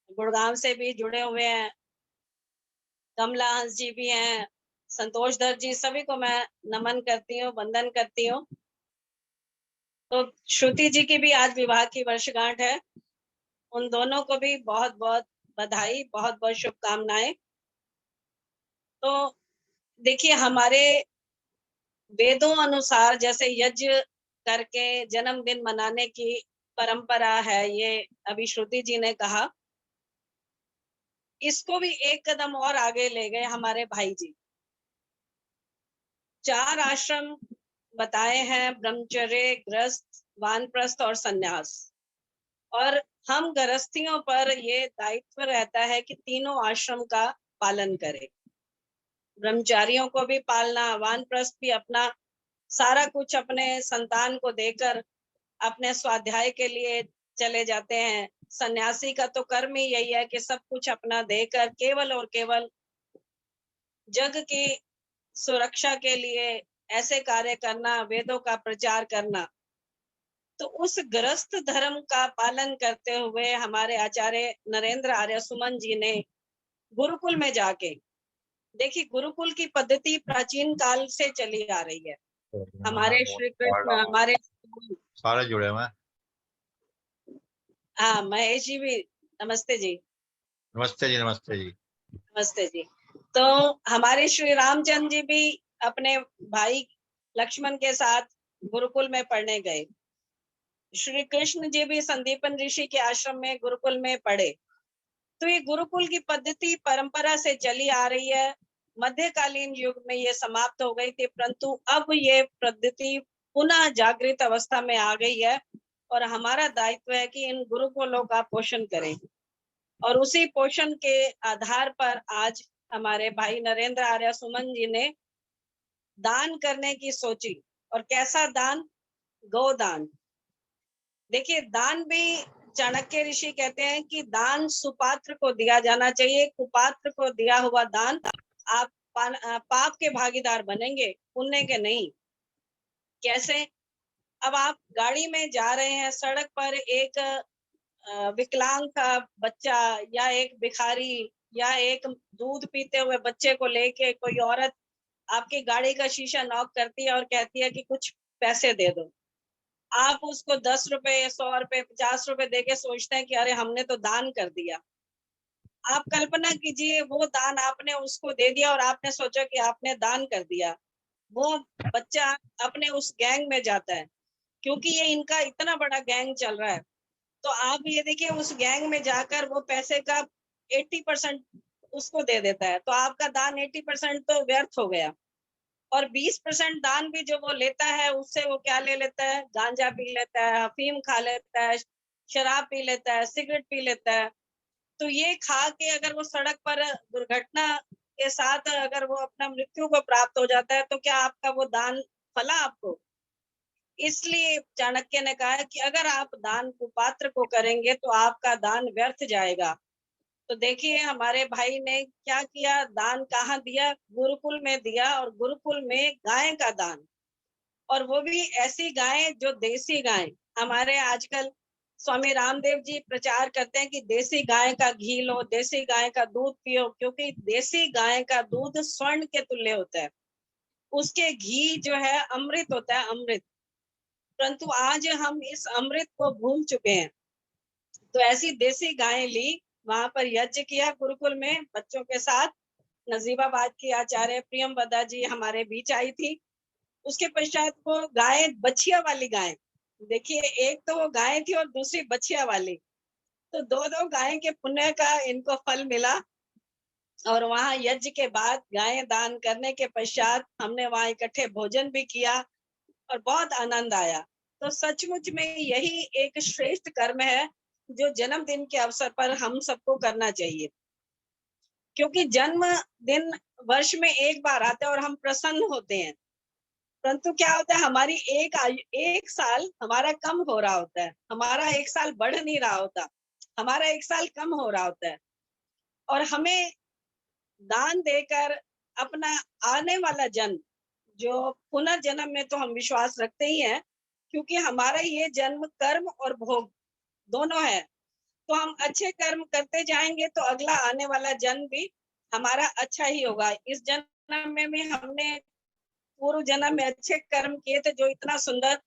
गुड़गांव से भी जुड़े हुए हैं, कमला हंस जी भी हैं, संतोष दर जी, सभी को मैं नमन करती हूँ, वंदन करती हूँ। तो श्रुति जी की भी आज विवाह की वर्षगांठ है, उन दोनों को भी बहुत बहुत बधाई, बहुत बहुत शुभकामनाएं। तो देखिए हमारे वेदों अनुसार जैसे यज्ञ करके जन्मदिन मनाने की परंपरा है, ये अभी श्रुति जी ने कहा, इसको भी एक कदम और आगे ले गए हमारे भाई जी। 4 आश्रम बताए हैं, ब्रह्मचर्य, गृहस्थ, वानप्रस्थ और संन्यास। और हम गृहस्थियों पर ये दायित्व रहता है कि तीनों आश्रम का पालन करें, ब्रह्मचारियों को भी पालना, वानप्रस्थ भी अपना सारा कुछ अपने संतान को देकर अपने स्वाध्याय के लिए चले जाते हैं। सन्यासी का तो कर्म ही यही है कि सब कुछ अपना देकर केवल और केवल जग की सुरक्षा के लिए ऐसे कार्य करना, वेदों का प्रचार करना। तो उस गृहस्थ धर्म का पालन करते हुए हमारे आचार्य नरेंद्र आर्य सुमन जी ने गुरुकुल में जाके, देखिए गुरुकुल की पद्धति प्राचीन काल से चली आ रही है। हमारे श्री कृष्ण, हमारे सारे जुड़े हुए हैं। हाँ, महेश जी भी नमस्ते जी। नमस्ते जी, नमस्ते जी। नमस्ते जी। तो हमारे श्री रामचंद्र जी भी अपने भाई लक्ष्मण के साथ गुरुकुल में पढ़ने गए। श्री कृष्ण जी भी संदीपन ऋषि के आश्रम में गुरुकुल में पढ़े। तो ये गुरुकुल की पद्धति परंपरा से चली आ रही है। मध्यकालीन युग में ये समाप्त हो गई थी, परंतु अब ये पद्धति पुनः जागृत अवस्था में आ गई है और हमारा दायित्व है कि इन गुरुकुलों का पोषण करें। और उसी पोषण के आधार पर आज हमारे भाई नरेंद्र आर्य सुमन जी ने दान करने की सोची। और कैसा दान? गोदान। देखिए दान भी चाणक्य ऋषि कहते हैं कि दान सुपात्र को दिया जाना चाहिए, कुपात्र को दिया हुआ दान आप पाप के भागीदार बनेंगे, पुण्य के नहीं। कैसे? अब आप गाड़ी में जा रहे हैं, सड़क पर एक विकलांग का बच्चा या एक भिखारी या एक दूध पीते हुए बच्चे को लेके कोई औरत आपकी गाड़ी का शीशा नॉक करती है और कहती है कि कुछ पैसे दे दो, आप उसको 10 रुपए, 100 रुपए, 50 रुपए देके सोचते हैं कि अरे हमने तो दान कर दिया। आप कल्पना कीजिए वो दान आपने उसको दे दिया और आपने सोचा कि आपने दान कर दिया। वो बच्चा अपने उस गैंग में जाता है, क्योंकि ये इनका इतना बड़ा गैंग चल रहा है। तो आप ये देखिए उस गैंग में जाकर वो पैसे का 80% उसको दे देता है, तो आपका दान 80% तो व्यर्थ हो गया। और 20% दान भी जो वो लेता है उससे वो क्या ले लेता है, गांजा पी लेता है, अफीम खा लेता है, शराब पी लेता है, सिगरेट पी लेता है। तो ये खा के अगर वो सड़क पर दुर्घटना के साथ अगर वो अपना मृत्यु को प्राप्त हो जाता है, तो क्या आपका वो दान फला आपको? इसलिए चाणक्य ने कहा है कि अगर आप दान कुपात्र को करेंगे तो आपका दान व्यर्थ जाएगा। तो देखिए हमारे भाई ने क्या किया, दान कहाँ दिया, गुरुकुल में दिया, और गुरुकुल में गाय का दान, और वो भी ऐसी गाय जो देसी गाय। हमारे आजकल स्वामी रामदेव जी प्रचार करते हैं कि देसी गाय का घी लो, देसी गाय का दूध पियो, क्योंकि देसी गाय का दूध स्वर्ण के तुल्य होता है, उसके घी जो है अमृत होता है, अमृत। परंतु आज हम इस अमृत को भूल चुके हैं। तो ऐसी देसी गाय ली, वहां पर यज्ञ किया गुरुकुल में बच्चों के साथ। नजीबाबाद की आचार्य प्रियमवदा जी हमारे बीच आई थी। उसके पश्चात वो गाय, बछिया वाली गाय, देखिए एक तो वो गाय थी और दूसरी बछिया वाली, तो दो गाय के पुण्य का इनको फल मिला। और वहां यज्ञ के बाद गाय दान करने के पश्चात हमने वहां इकट्ठे भोजन भी किया और बहुत आनंद आया। तो सचमुच में यही एक श्रेष्ठ कर्म है जो जन्मदिन के अवसर पर हम सबको करना चाहिए, क्योंकि जन्म दिन वर्ष में एक बार आता है और हम प्रसन्न होते हैं। परंतु क्या होता है, हमारी एक साल हमारा कम हो रहा होता है, हमारा एक साल बढ़ नहीं रहा होता, हमारा एक साल कम हो रहा होता है। और हमें दान देकर अपना आने वाला जन्म, जो पुनर्जन्म में तो हम विश्वास रखते ही हैं, क्योंकि हमारा ये जन्म कर्म और भोग दोनों है। तो हम अच्छे कर्म करते जाएंगे तो अगला आने वाला जन्म भी हमारा अच्छा ही होगा। इस जन्म में भी हमने पूर्व जन्म में अच्छे कर्म किए थे, जो इतना सुंदर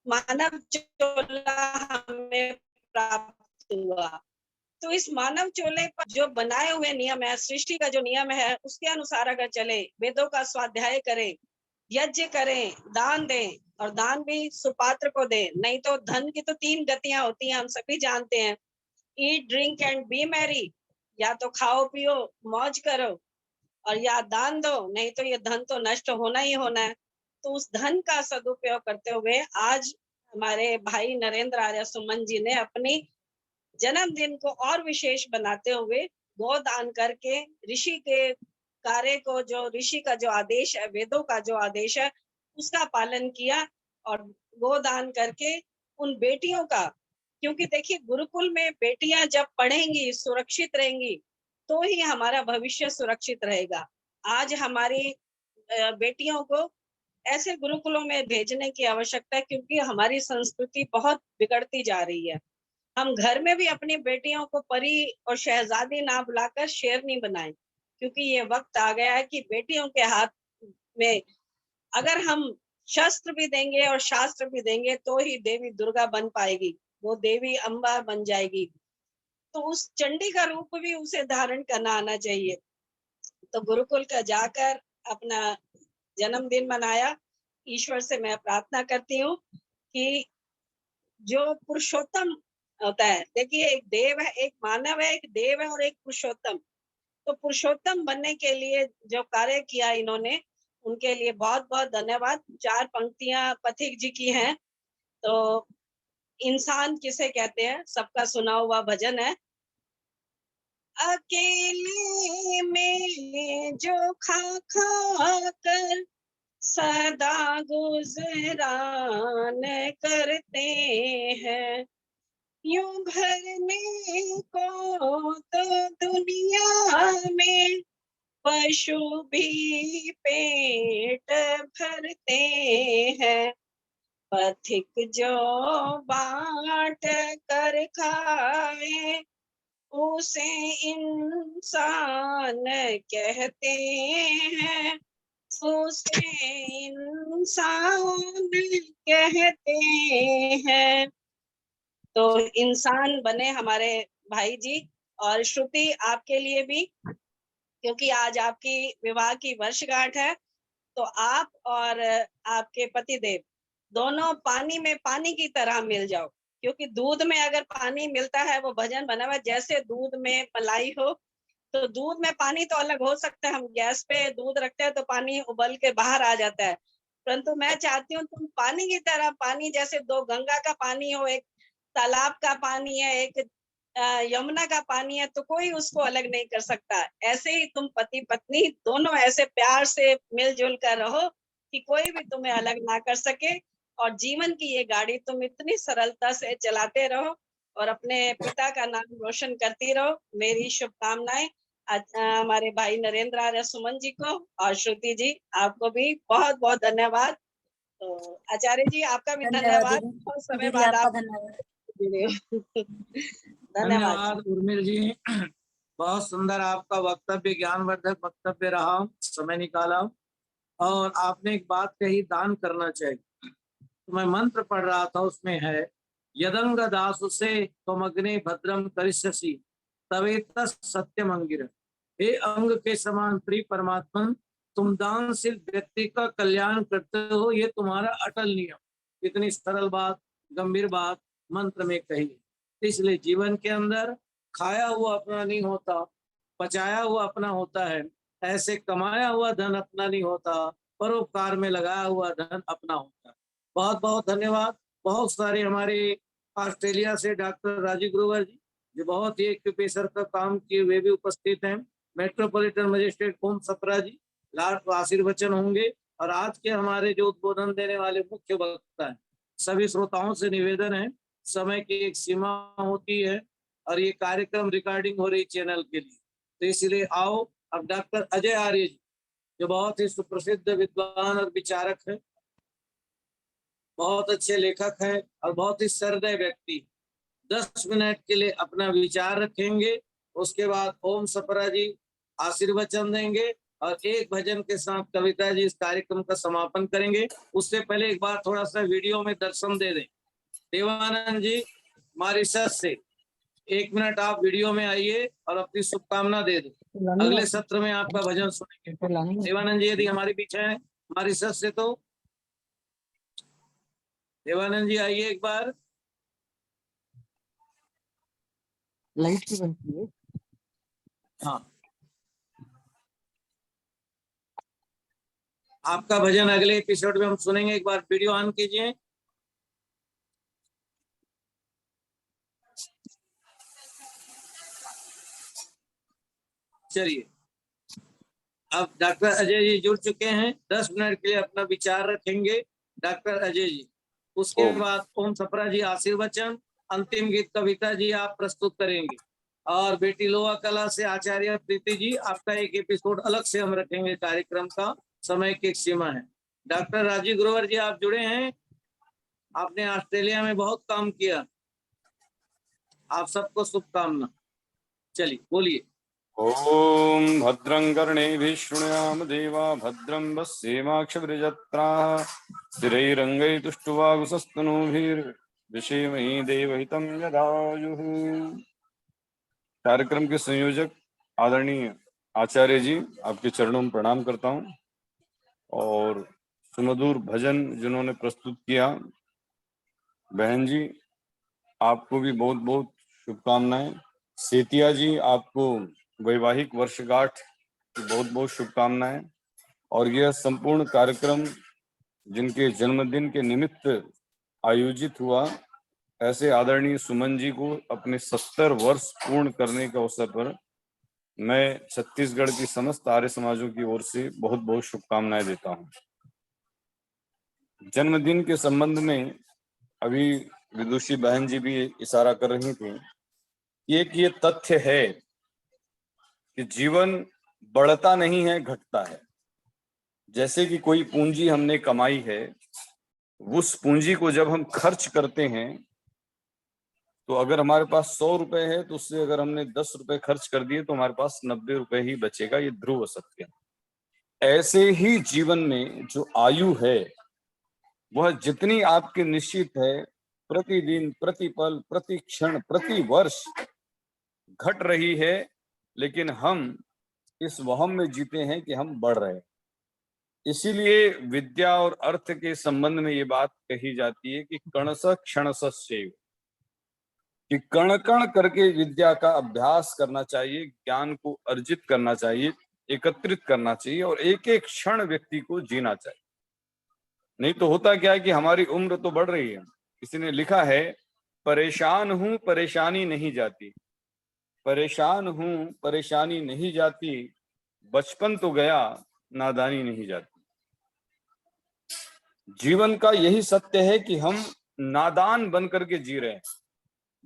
मानव चोला हमें प्राप्त हुआ। तो इस मानव चोले पर जो बनाए हुए नियम है, सृष्टि का जो नियम है, उसके अनुसार अगर चले, वेदों का स्वाध्याय करें, यज्ञ करें, दान दें, और दान भी सुपात्र को दे। नहीं तो धन की तो 3 गतियां होती हैं, हम सभी जानते हैं, ईट, ड्रिंक एंड बी मैरी। या तो खाओ पियो मौज करो, और या दान दो, नहीं तो ये धन तो नष्ट होना ही होना है। तो उस धन का सदुपयोग करते हुए आज हमारे भाई नरेंद्र आर्य सुमन जी ने अपनी जन्मदिन को और विशेष बनाते हुए गोदान करके ऋषि के कार्य को, जो ऋषि का जो आदेश है, वेदों का जो आदेश है, उसका पालन किया और गोदान करके उन बेटियों का, क्योंकि देखिए गुरुकुल में बेटियां जब पढ़ेंगी, सुरक्षित रहेंगी, तो ही हमारा भविष्य सुरक्षित रहेगा। आज हमारी बेटियों को ऐसे गुरुकुलों में भेजने की आवश्यकता है, क्योंकि हमारी संस्कृति बहुत बिगड़ती जा रही है। हम घर में भी अपनी बेटियों को परी और शहजादी ना बुलाकर शेरनी बनाएं, क्योंकि ये वक्त आ गया है कि बेटियों के हाथ में अगर हम शस्त्र भी देंगे और शास्त्र भी देंगे तो ही देवी दुर्गा बन पाएगी, वो देवी अम्बा बन जाएगी। तो उस चंडी का रूप भी उसे धारण करना आना चाहिए। तो गुरुकुल का जाकर अपना जन्मदिन मनाया। ईश्वर से मैं प्रार्थना करती हूँ कि जो पुरुषोत्तम होता है, देखिए एक देव है, एक मानव है, एक देव है और एक पुरुषोत्तम। तो पुरुषोत्तम बनने के लिए जो कार्य किया इन्होंने, उनके लिए बहुत बहुत धन्यवाद। 4 पंक्तियां पथिक जी की हैं। तो इंसान किसे कहते हैं, सबका सुना हुआ भजन है। अकेले में जो खा खा कर सदा गुजरान करते हैं, यूं भरने को तो दुनिया में पशु भी पेट भरते हैं, पथिक जो बाट खाए उसे इंसान कहते हैं, उसे इंसान कहते हैं। तो इंसान बने हमारे भाई जी। और श्रुति आपके लिए भी, क्योंकि आज आपकी विवाह की वर्षगांठ है, तो आप और आपके पतिदेव दोनों पानी में पानी की तरह मिल जाओ। क्योंकि दूध में अगर पानी मिलता है, वो भजन बना हुआ, जैसे दूध में मलाई हो, तो दूध में पानी तो अलग हो सकता है, हम गैस पे दूध रखते हैं तो पानी उबल के बाहर आ जाता है, परंतु मैं चाहती हूँ तुम पानी की तरह, पानी जैसे दो गंगा का पानी हो, एक तालाब का पानी है, एक यमुना का पानी है, तो कोई उसको अलग नहीं कर सकता। ऐसे ही तुम पति पत्नी दोनों ऐसे प्यार से मिलजुल कर रहो कि कोई भी तुम्हें अलग ना कर सके, और जीवन की ये गाड़ी तुम इतनी सरलता से चलाते रहो और अपने पिता का नाम रोशन करती रहो। मेरी शुभकामनाएं हमारे भाई नरेंद्र आर्य सुमन जी को, और श्रुति जी आपको भी बहुत बहुत धन्यवाद। तो आचार्य जी आपका भी धन्यवाद, बहुत समय बाद आप धन्यवाद उर्मिल जी, बहुत सुंदर आपका वक्तव्य, ज्ञानवर्धक वक्तव्य रहा, समय निकाला। और आपने एक बात कही, दान करना चाहिए। तो मैं मंत्र पढ़ रहा था, उसमें है यदंग दासु से तुमग्ने भद्रम करिष्यसि तवेत सत्यम अंगिर। हे अंग के समान प्रिय परमात्मा, तुम दानशील व्यक्ति का कल्याण करते हो, ये तुम्हारा अटल नियम। इतनी सरल बात, गंभीर बात मंत्र में कही। इसलिए जीवन के अंदर खाया हुआ अपना नहीं होता, पचाया हुआ अपना होता है। ऐसे कमाया हुआ धन अपना नहीं होता, परोपकार में लगाया हुआ धन अपना होता है। बहुत बहुत धन्यवाद। बहुत सारे हमारे ऑस्ट्रेलिया से डॉक्टर राजीव ग्रोवर जी, जो बहुत ही एक्यूपेशर का काम किए, वे भी उपस्थित हैं। मेट्रोपॉलिटन मजिस्ट्रेट ओम सप्रा जी, लास्ट आशीर्वचन होंगे। और आज के हमारे जो उद्बोधन देने वाले मुख्य वक्ता हैं, सभी श्रोताओं से निवेदन है, समय की एक सीमा होती है और ये कार्यक्रम रिकॉर्डिंग हो रही चैनल के लिए, तो इसलिए आओ। अब डॉक्टर अजय आर्य जी, जो बहुत ही सुप्रसिद्ध विद्वान और विचारक है, बहुत अच्छे लेखक हैं और बहुत ही सहृदय व्यक्ति, 10 मिनट के लिए अपना विचार रखेंगे। उसके बाद ओम सपरा जी आशीर्वचन देंगे और एक भजन के साथ कविता जी इस कार्यक्रम का समापन करेंगे। उससे पहले एक बार थोड़ा सा वीडियो में दर्शन दे दें। देवानंद जी मॉरिशस से 1 मिनट आप वीडियो में आइए और अपनी शुभकामना दे दें। अगले सत्र में आपका भजन सुनेंगे। देवानंद जी यदि हमारे पीछे हैं मॉरिशस से, तो देवानंद जी आइए एक बार। लाइट की बनती है। हाँ, आपका भजन अगले एपिसोड में हम सुनेंगे। एक बार वीडियो ऑन कीजिए। चलिए, अब डॉक्टर अजय जी जुड़ चुके हैं, 10 मिनट के लिए अपना विचार रखेंगे डॉक्टर अजय जी। उसके बाद ओम सपरा जी आशीर्वचन, अंतिम गीत कविता जी आप प्रस्तुत करेंगे। और बेटी लोहा कला से आचार्य प्रीति जी, आपका एक एपिसोड अलग से हम रखेंगे। कार्यक्रम का समय की एक सीमा है। डॉक्टर राजीव ग्रोवर जी आप जुड़े हैं, आपने ऑस्ट्रेलिया में बहुत काम किया, आप सबको शुभकामना। चलिए बोलिए। ओम भद्रं कर्णेभिः शृणुयाम देवा भद्रं पश्येमाक्षभिर्यजत्राः स्थिरैरङ्गैस्तुष्टुवागुंसस्तनूभिर्विषेमहि देवहितं यदायुः। कार्यक्रम के संयोजक आदरणीय आचार्य जी, आपके चरणों में प्रणाम करता हूं। और सुमधुर भजन जिन्होंने प्रस्तुत किया, बहन जी आपको भी बहुत बहुत शुभकामनाएं। सेतिया जी आपको वैवाहिक वर्षगांठ की बहुत बहुत शुभकामनाएं। और यह संपूर्ण कार्यक्रम जिनके जन्मदिन के निमित्त आयोजित हुआ, ऐसे आदरणीय सुमन जी को अपने 70 वर्ष पूर्ण करने के अवसर पर मैं छत्तीसगढ़ की समस्त आर्य समाजों की ओर से बहुत बहुत शुभकामनाएं देता हूं। जन्मदिन के संबंध में अभी विदुषी बहन जी भी इशारा कर रही थी। एक ये तथ्य है कि जीवन बढ़ता नहीं है, घटता है। जैसे कि कोई पूंजी हमने कमाई है, उस पूंजी को जब हम खर्च करते हैं तो अगर हमारे पास 100 रुपए है तो उससे अगर हमने 10 रुपए खर्च कर दिए तो हमारे पास 90 रुपए ही बचेगा। ये ध्रुव सत्य है। ऐसे ही जीवन में जो आयु है वह जितनी आपकी निश्चित है, प्रतिदिन, प्रतिपल, प्रति क्षण, प्रति वर्ष घट रही है, लेकिन हम इस वहम में जीते हैं कि हम बढ़ रहे हैं। इसीलिए विद्या और अर्थ के संबंध में ये बात कही जाती है कि कणस क्षणस सेव, कि कण कण करके विद्या का अभ्यास करना चाहिए, ज्ञान को अर्जित करना चाहिए, एकत्रित करना चाहिए और एक एक क्षण व्यक्ति को जीना चाहिए। नहीं तो होता क्या है कि हमारी उम्र तो बढ़ रही है। किसी ने लिखा है, परेशान हूं परेशानी नहीं जाती, परेशान हूं परेशानी नहीं जाती, बचपन तो गया नादानी नहीं जाती। जीवन का यही सत्य है कि हम नादान बन करके जी रहे हैं।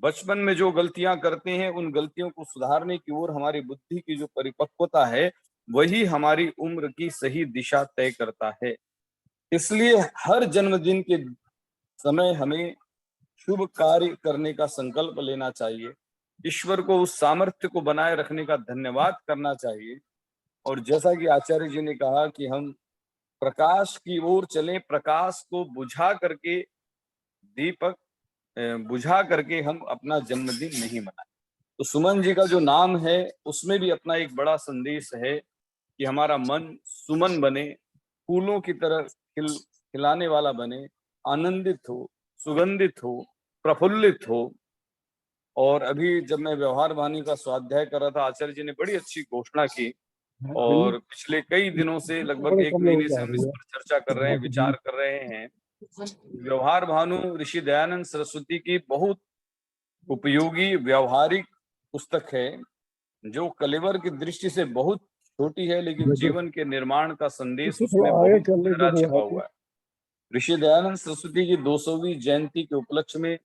बचपन में जो गलतियां करते हैं उन गलतियों को सुधारने की ओर हमारी बुद्धि की जो परिपक्वता है वही हमारी उम्र की सही दिशा तय करता है। इसलिए हर जन्मदिन के समय हमें शुभ कार्य करने का संकल्प लेना चाहिए, ईश्वर को उस सामर्थ्य को बनाए रखने का धन्यवाद करना चाहिए। और जैसा कि आचार्य जी ने कहा कि हम प्रकाश की ओर चलें, प्रकाश को बुझा करके, दीपक बुझा करके हम अपना जन्मदिन नहीं मनाएं। तो सुमन जी का जो नाम है उसमें भी अपना एक बड़ा संदेश है कि हमारा मन सुमन बने, फूलों की तरह खिलाने वाला बने, आनंदित हो, सुगंधित हो, प्रफुल्लित हो। और अभी जब मैं व्यवहार वाणी का स्वाध्याय कर रहा था, आचार्य जी ने बड़ी अच्छी घोषणा की और पिछले कई दिनों से, लगभग 1 महीने से हम इस पर चर्चा कर रहे हैं, विचार कर रहे हैं। व्यवहार भानु ऋषि दयानंद सरस्वती की बहुत उपयोगी व्यवहारिक पुस्तक है, जो कलेवर की दृष्टि से बहुत छोटी है, लेकिन जीवन के निर्माण का संदेश उसमें बहुत गहरा छिपा हुआ है। ऋषि दयानंद सरस्वती की 200वीं जयंती के उपलक्ष्य में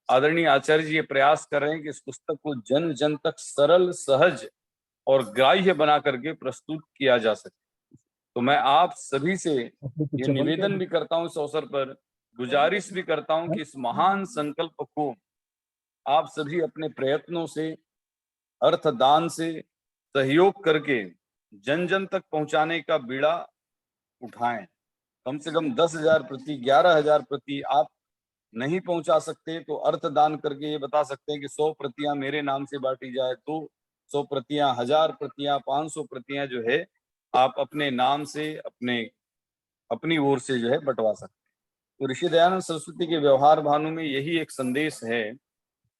आदरणीय आचार्य जी ये प्रयास कर रहे हैं कि इस पुस्तक को जन जन तक सरल, सहज और ग्राह्य बना करके प्रस्तुत किया जा सके। तो मैं आप सभी से ये निवेदन भी करता हूं, इस अवसर पर गुजारिश भी करता हूं कि इस महान संकल्प को आप सभी अपने प्रयत्नों से, अर्थदान से सहयोग करके जन जन तक पहुंचाने का बीड़ा उठाएं। कम से कम 10,000 प्रति, 11,000 प्रति आप नहीं पहुंचा सकते तो अर्थदान करके ये बता सकते हैं कि 100 प्रतियां मेरे नाम से बांटी जाए, तो 100 प्रतियां, 1000 प्रतियां, 500 प्रतियां जो है आप अपने नाम से, अपनी ओर से जो है बंटवा सकते हैं। तो ऋषि दयानंद सरस्वती के व्यवहार भानु में यही एक संदेश है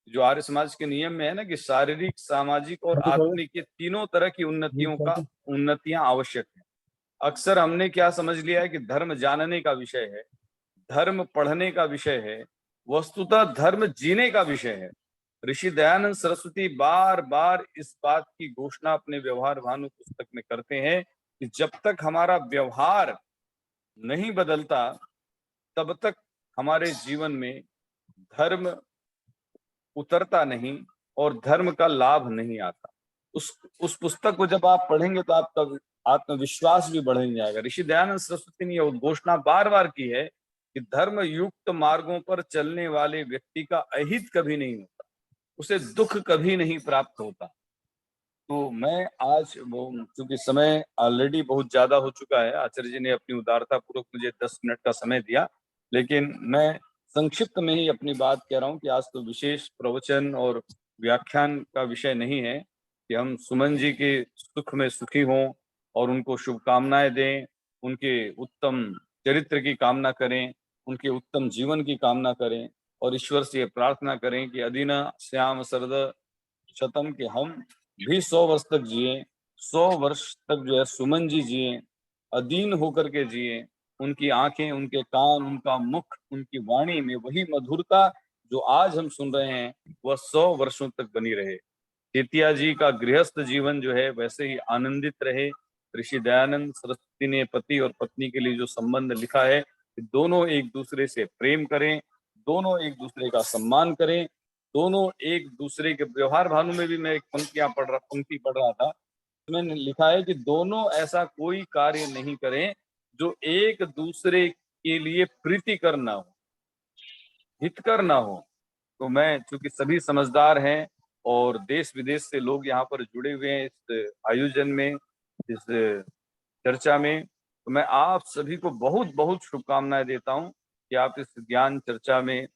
जो आर्य समाज के नियम में है ना, कि शारीरिक, सामाजिक और आत्मिक ये तीनों तरह की उन्नतियां आवश्यक है। अक्सर हमने क्या समझ लिया है कि धर्म जानने का विषय है, धर्म पढ़ने का विषय है, वस्तुतः धर्म जीने का विषय है। ऋषि दयानंद सरस्वती बार बार इस बात की घोषणा अपने व्यवहार भानु पुस्तक में करते हैं कि जब तक हमारा व्यवहार नहीं बदलता तब तक हमारे जीवन में धर्म उतरता नहीं और धर्म का लाभ नहीं आता। उस पुस्तक को जब आप पढ़ेंगे तो आपका आत्मविश्वास भी बढ़ जाएगा। ऋषि दयानंद सरस्वती ने यह घोषणा बार बार की है कि धर्म युक्त मार्गों पर चलने वाले व्यक्ति का अहित कभी नहीं होता, उसे दुख कभी नहीं प्राप्त होता। तो मैं आज क्योंकि समय ऑलरेडी बहुत ज्यादा हो चुका है, आचार्य जी ने अपनी उदारता पूर्वक मुझे 10 मिनट का समय दिया, लेकिन मैं संक्षिप्त में ही अपनी बात कह रहा हूँ कि आज तो विशेष प्रवचन और व्याख्यान का विषय नहीं है कि हम सुमन जी के सुख में सुखी हों और उनको शुभकामनाएं दें, उनके उत्तम चरित्र की कामना करें, उनके उत्तम जीवन की कामना करें और ईश्वर से प्रार्थना करें कि अदीना श्याम शरद शतम के हम भी 100 वर्ष तक जिए, 100 वर्ष तक जो है सुमन जी जिए, अधीन होकर के जिए, उनकी आंखें, उनके कान, उनका मुख, उनकी वाणी में वही मधुरता जो आज हम सुन रहे हैं वह 100 वर्षों तक बनी रहे। चेतिया जी का गृहस्थ जीवन जो है वैसे ही आनंदित रहे। ऋषि दयानंद सरस्वती ने पति और पत्नी के लिए जो संबंध लिखा है कि दोनों एक दूसरे से प्रेम करें, दोनों एक दूसरे का सम्मान करें, दोनों एक दूसरे के व्यवहार भानु में भी मैं एक पंक्ति पढ़ रहा था, मैंने लिखा है कि दोनों ऐसा कोई कार्य नहीं करें जो एक दूसरे के लिए प्रीतिकर ना हो, हितकर ना हो। तो मैं, चूंकि सभी समझदार हैं और देश विदेश से लोग यहाँ पर जुड़े हुए हैं इस आयोजन में, इस चर्चा में, तो मैं आप सभी को बहुत बहुत शुभकामनाएं देता हूं कि आप इस ज्ञान चर्चा में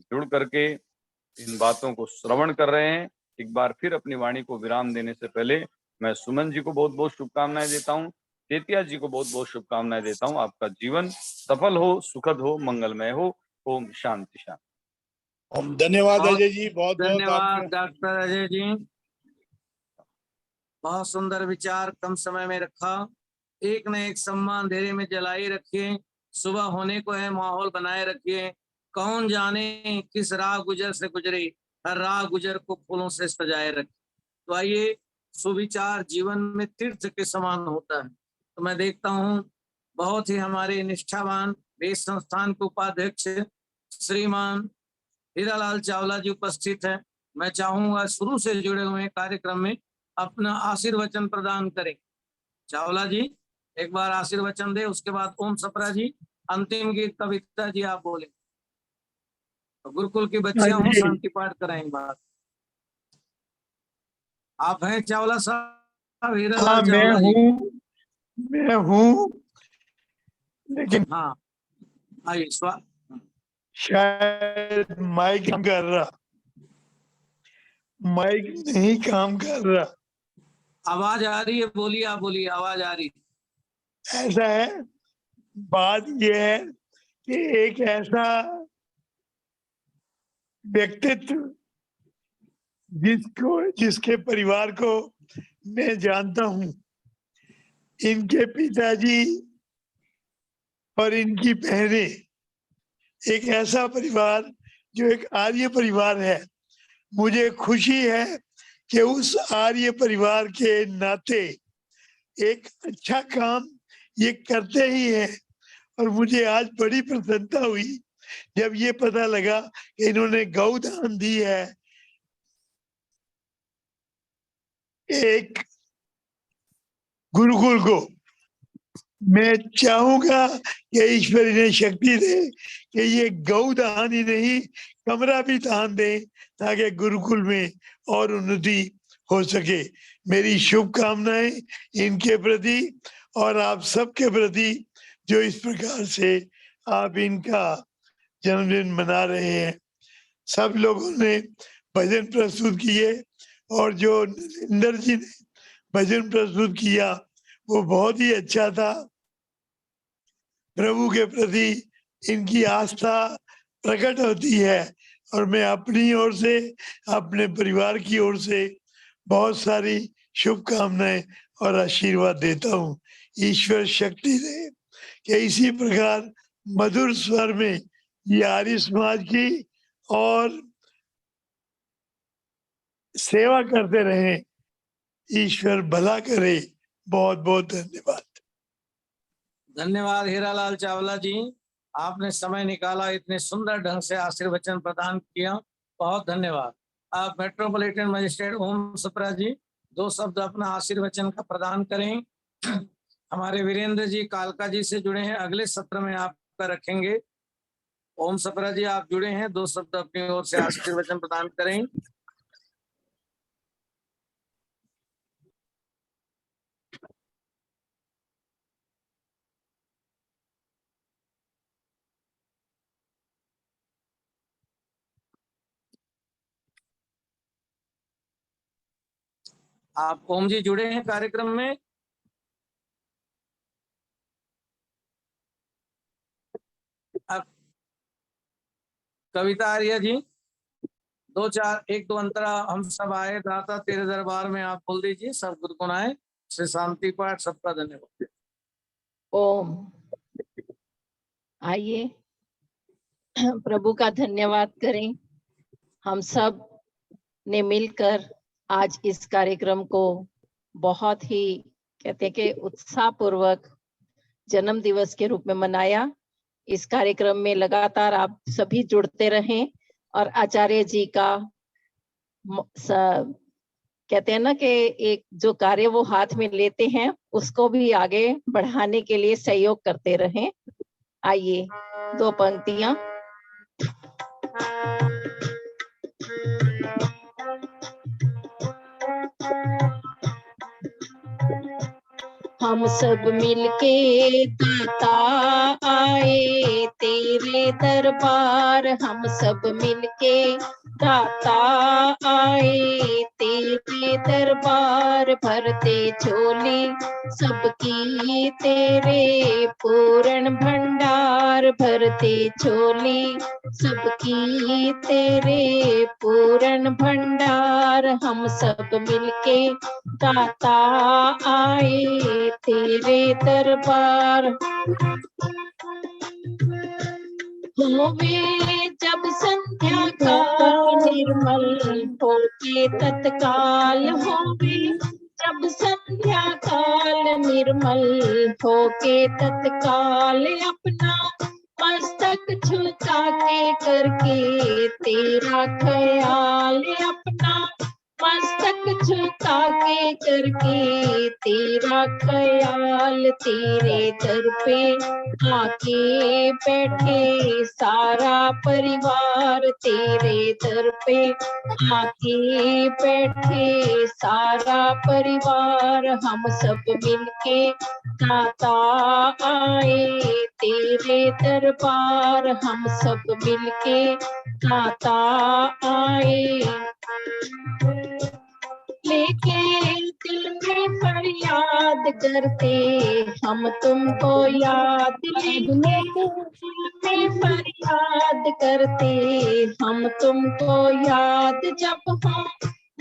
जुड़ करके इन बातों को श्रवण कर रहे हैं। एक बार फिर अपनी वाणी को विराम देने से पहले मैं सुमन जी को बहुत बहुत शुभकामनाएं देता हूं, तेतिया जी को बहुत बहुत शुभकामनाएं देता हूं। आपका जीवन सफल हो, सुखद हो, मंगलमय हो। ओम शांति शांति। धन्यवाद अजय जी, बहुत बहुत धन्यवाद आपका। डॉक्टर अजय जी, बहुत सुंदर विचार कम समय में रखा। एक न एक सम्मान अंधेरे में जलाई रखिए, सुबह होने को है माहौल बनाए रखिए। कौन जाने किस राह गुजर से गुजरे, हर राह गुजर को फूलों से सजाए रखे। तो आइए, सुविचार जीवन में तीर्थ के समान होता है। तो मैं देखता हूँ बहुत ही हमारे निष्ठावान वेद संस्थान के उपाध्यक्ष श्रीमान हीरालाल चावला जी उपस्थित है। मैं चाहूंगा शुरू से जुड़े हुए कार्यक्रम में अपना आशीर्वचन प्रदान करें। चावला जी एक बार आशीर्वचन दे, उसके बाद ओम सपरा जी अंतिम गीत कविता जी आप बोले। तो गुरुकुल की बच्चियां हो, शांति पाठ कराएंगे बात। आप हैं चावला साहब, हीरालाल हाँ, चावला जी? मैं हूँ, लेकिन हाँ आइए। शायद माइक काम कर रहा, माइक नहीं काम कर रहा। आवाज आ रही है, बोलिए, आप बोलिए, आवाज आ रही है। ऐसा है, बात यह है कि एक ऐसा व्यक्तित्व जिसके परिवार को मैं जानता हूँ, इनके पिताजी और इनकी बहनें, एक ऐसा परिवार जो एक आर्य परिवार है। मुझे खुशी है कि उस आर्य परिवार के नाते एक अच्छा काम ये करते ही हैं। और मुझे आज बड़ी प्रसन्नता हुई जब ये पता लगा कि इन्होंने गौदान दी है एक गुरुकुल को। मैं चाहूंगा कि ईश्वर इन्हें शक्ति दे कि ये गौदान ही नहीं, कमरा भी दान दे, ताकि गुरुकुल में और उन्नति हो सके। मेरी शुभकामनाएं इनके प्रति और आप सबके प्रति, जो इस प्रकार से आप इनका जन्मदिन मना रहे हैं। सब लोगों ने भजन प्रस्तुत किए और जो नरेंद्र जी ने भजन प्रस्तुत किया वो बहुत ही अच्छा था। प्रभु के प्रति इनकी आस्था प्रकट होती है और मैं अपनी ओर से, अपने परिवार की ओर से बहुत सारी शुभकामनाएं और आशीर्वाद देता हूँ। ईश्वर शक्ति दे कि इसी प्रकार मधुर स्वर में ये आर्य समाज की और सेवा करते रहें। ईश्वर भला करे। बहुत बहुत धन्यवाद। धन्यवाद हीरालाल चावला जी, आपने समय निकाला, इतने सुंदर ढंग से आशीर्वचन प्रदान किया, बहुत धन्यवाद। आप मेट्रोपॉलिटन मजिस्ट्रेट ओम सपरा जी 2 शब्द अपना आशीर्वचन का प्रदान करें। हमारे वीरेंद्र जी कालका जी से जुड़े हैं, अगले सत्र में आपका रखेंगे। ओम सपरा जी आप जुड़े हैं, 2 शब्द अपनी ओर से आशीर्वचन प्रदान करें। आप ओम जी जुड़े हैं कार्यक्रम में? आप कविता आर्य जी 1-2 अंतरा हम सब आए दाता तेरे दरबार में, आप बोल दीजिए, सब गुरुकुल आए। श्री शांति पाठ, सबका धन्यवाद। ओम। आइए प्रभु का धन्यवाद करें। हम सब ने मिलकर आज इस कार्यक्रम को बहुत ही कहते हैं कि उत्साहपूर्वक जन्म दिवस के रूप में मनाया। इस कार्यक्रम में लगातार आप सभी जुड़ते रहें और आचार्य जी का कहते हैं ना कि एक जो कार्य वो हाथ में लेते हैं उसको भी आगे बढ़ाने के लिए सहयोग करते रहें। आइए 2 पंक्तियां। हम सब मिलके दाता आए तेरे दरबार, हम सब मिलके दाता आए तेरे दरबार, भरते झोली सबकी तेरे पूर्ण भंडार, भरते झोली सबकी तेरे पूर्ण भंडार, हम सब मिलके दाता आए तेरे दरबार। होवे जब संध्या काल निर्मल होके तत्काल, होवे जब संध्या काल निर्मल होके तत्काल, अपना मस्तक झुका के करके तेरा ख्याल, अपना मस्तक झुका के करके तेरा ख्याल, तेरे दर पे आके बैठे सारा परिवार, तेरे दर पे आके बैठे सारा परिवार, हम सब मिलके दाता आए तेरे दरबार, हम सब मिलके दाता आए, लेके दिल में फरियाद करते हम तुमको याद, लेके दिल में फरियाद करते हम तुमको याद, जब हम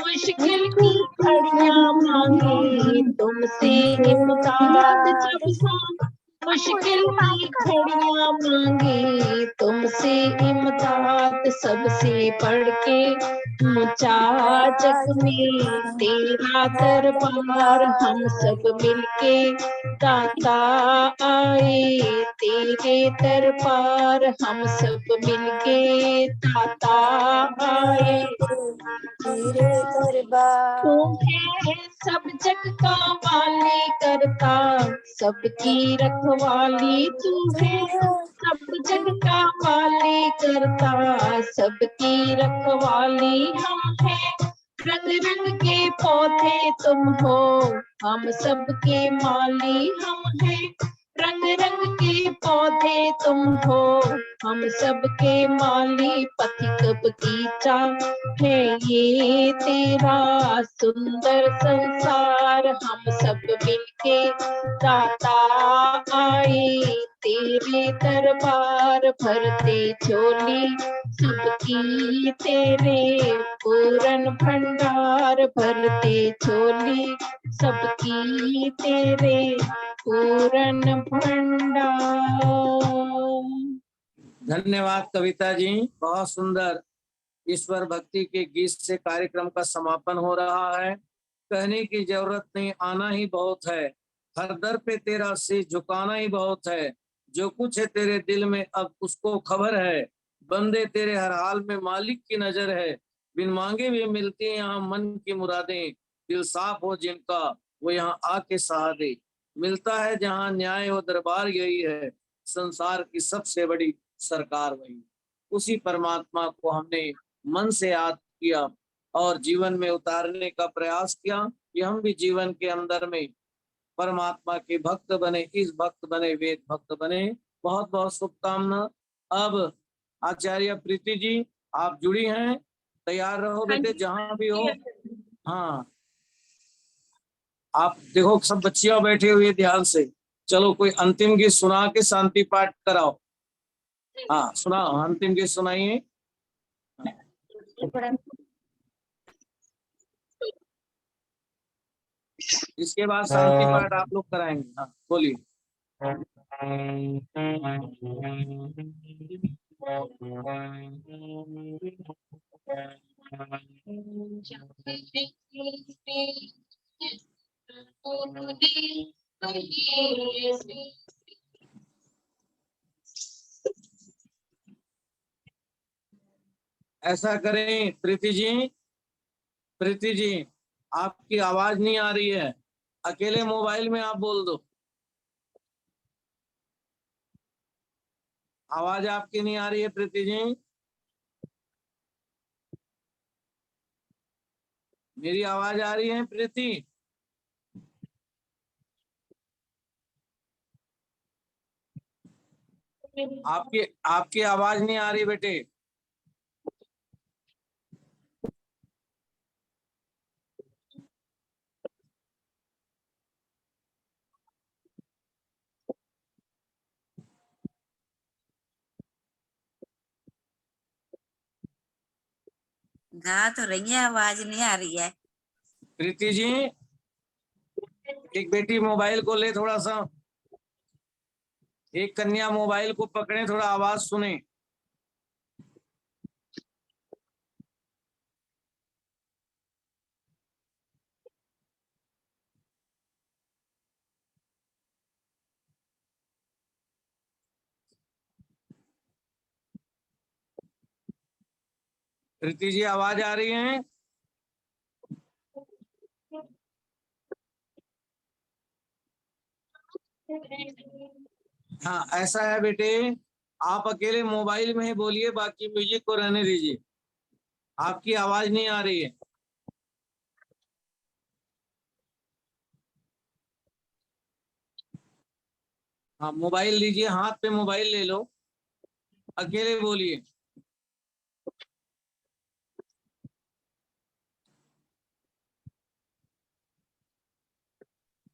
मुश्किल की घड़ियां मांगे तुमसे इमदाद, जब हम मुश्किल की घड़ियां मांगे तुमसे इमदाद, सबसे बढ़ के ऊंचा जग में तेरा दरबार, हम सब मिलके दाता आए तेरे दरबार, हम सब मिलके दाता आए तेरे दरबार, तू है सब जग का वाली करता सबकी रखवाली, तू है सब जग का वाली करता सबकी रखवाली, हम हैं रंग रंग के पौधे तुम हो हम सबके माली, हम हैं रंग रंग के पौधे तुम हो हम सबके माली, पथिक बगीचा है ये तेरा सुंदर संसार, हम सब मिलके दाता आए तेरे दरबार, भरते झोली सबकी तेरे पूर्ण भंडार, भरते झोली सबकी तेरे पूर्ण भंडार। धन्यवाद कविता जी, बहुत सुंदर। ईश्वर भक्ति के गीत से कार्यक्रम का समापन हो रहा है। कहने की जरूरत नहीं, आना ही बहुत है, हर दर पे तेरा शीश झुकाना ही बहुत है, जो कुछ है तेरे दिल में अब उसको खबर है, बंदे तेरे हर हाल में मालिक की नजर है, बिन मांगे भी मिलती हैं यहाँ मन की मुरादें, दिल साफ हो जिनका वो यहाँ आके सहादे, मिलता है जहाँ न्याय वो दरबार यही है, संसार की सबसे बड़ी सरकार वही। उसी परमात्मा को हमने मन से याद किया और जीवन में उतारने का प्रयास किया कि हम भी जीवन के अंदर में परमात्मा के भक्त बने, इस भक्त बने, वेद भक्त बने। बहुत बहुत शुभकामना। अब आचार्य प्रीति जी आप जुड़ी हैं, तैयार रहो बेटे, जहां भी हो। हाँ, आप देखो सब बच्चियां बैठे हुए ध्यान से, चलो कोई अंतिम गीत सुना के शांति पाठ कराओ। हाँ सुनाओ, अंतिम गीत सुनाइए। इसके बाद शांति पाठ आप लोग कराएंगे। हाँ बोलिए। ऐसा करें प्रीति जी, आपकी आवाज नहीं आ रही है, अकेले मोबाइल में आप बोल दो, आवाज आपकी नहीं आ रही है प्रीति जी। मेरी आवाज आ रही है प्रीति? आपकी आपकी आवाज नहीं आ रही बेटे। गा तो रही है, आवाज नहीं आ रही है। प्रीति जी, एक बेटी मोबाइल को ले, थोड़ा सा एक कन्या मोबाइल को पकड़े, थोड़ा आवाज सुने। प्रीति जी, आवाज आ रही है? हाँ, ऐसा है बेटे, आप अकेले मोबाइल में ही बोलिए, बाकी म्यूजिक को रहने दीजिए। आपकी आवाज नहीं आ रही है। हाँ, मोबाइल लीजिए, हाथ पे मोबाइल ले लो, अकेले बोलिए।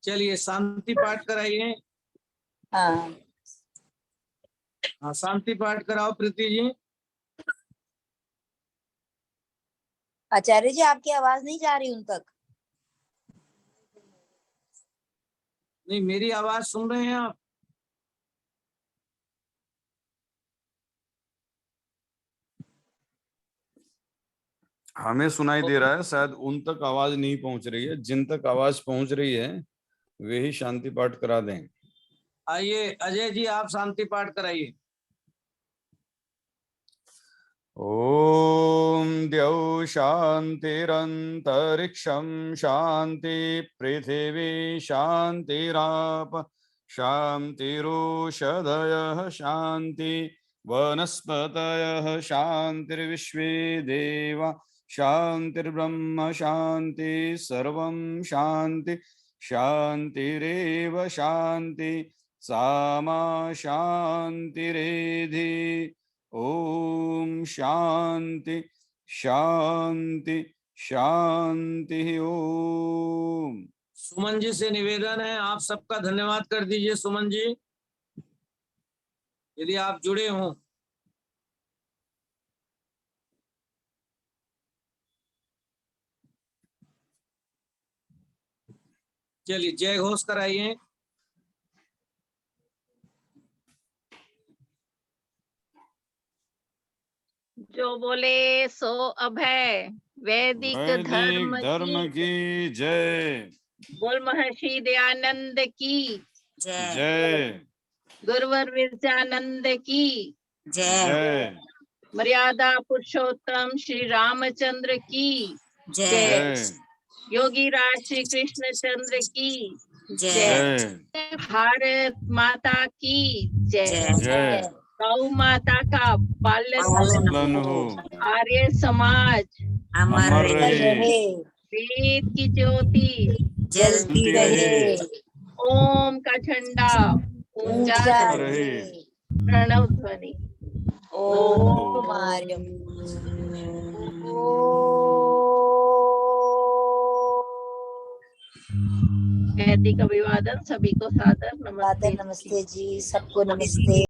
चलिए, शांति पाठ कराइए। हाँ, हाँ, शांति पाठ कराओ प्रीति जी। आचार्य जी आपकी आवाज नहीं जा रही उन तक। नहीं, मेरी आवाज सुन रहे हैं आप? हमें सुनाई दे रहा है, शायद उन तक आवाज नहीं पहुंच रही है। जिन तक आवाज पहुंच रही है वे ही शांति पाठ करा दें। आइए अजय जी, आप शांति पाठ कराइए। ओम द्यौ शांतिरंतरिक्षं शांति पृथिवी शांतिराप शांतिरोषधयः शांति वनस्पतयः शांतिर्विश्वे देवा शांतिर्ब्रह्म शांति सर्वं शांति शांतिरेव शांति सामा शांतिरेधि। ओम शांति शांति शांति। ओम। सुमन जी से निवेदन है, आप सबका धन्यवाद कर दीजिए। सुमन जी, यदि आप जुड़े हों। चलिए, जय घोष कराइए। जो बोले सो अभय। वैदिक धर्म की जय। बोल महर्षि दयानंद की जय। गुरुवर विरजानंद की जय। मर्यादा पुरुषोत्तम श्री रामचंद्र की जय। योगी राज श्री कृष्ण चंद्र की जय। भारत माता की जय। जय। गौ माता का पालन हो। आर्य समाज अमर रहे। वेद की ज्योति जलती रहे। ओम का झंडा ऊंचा रहे। प्रणव ध्वनि ओम। वैदिक अभिवादन, सभी को सादर नमस्ते। नमस्ते जी, सबको नमस्ते।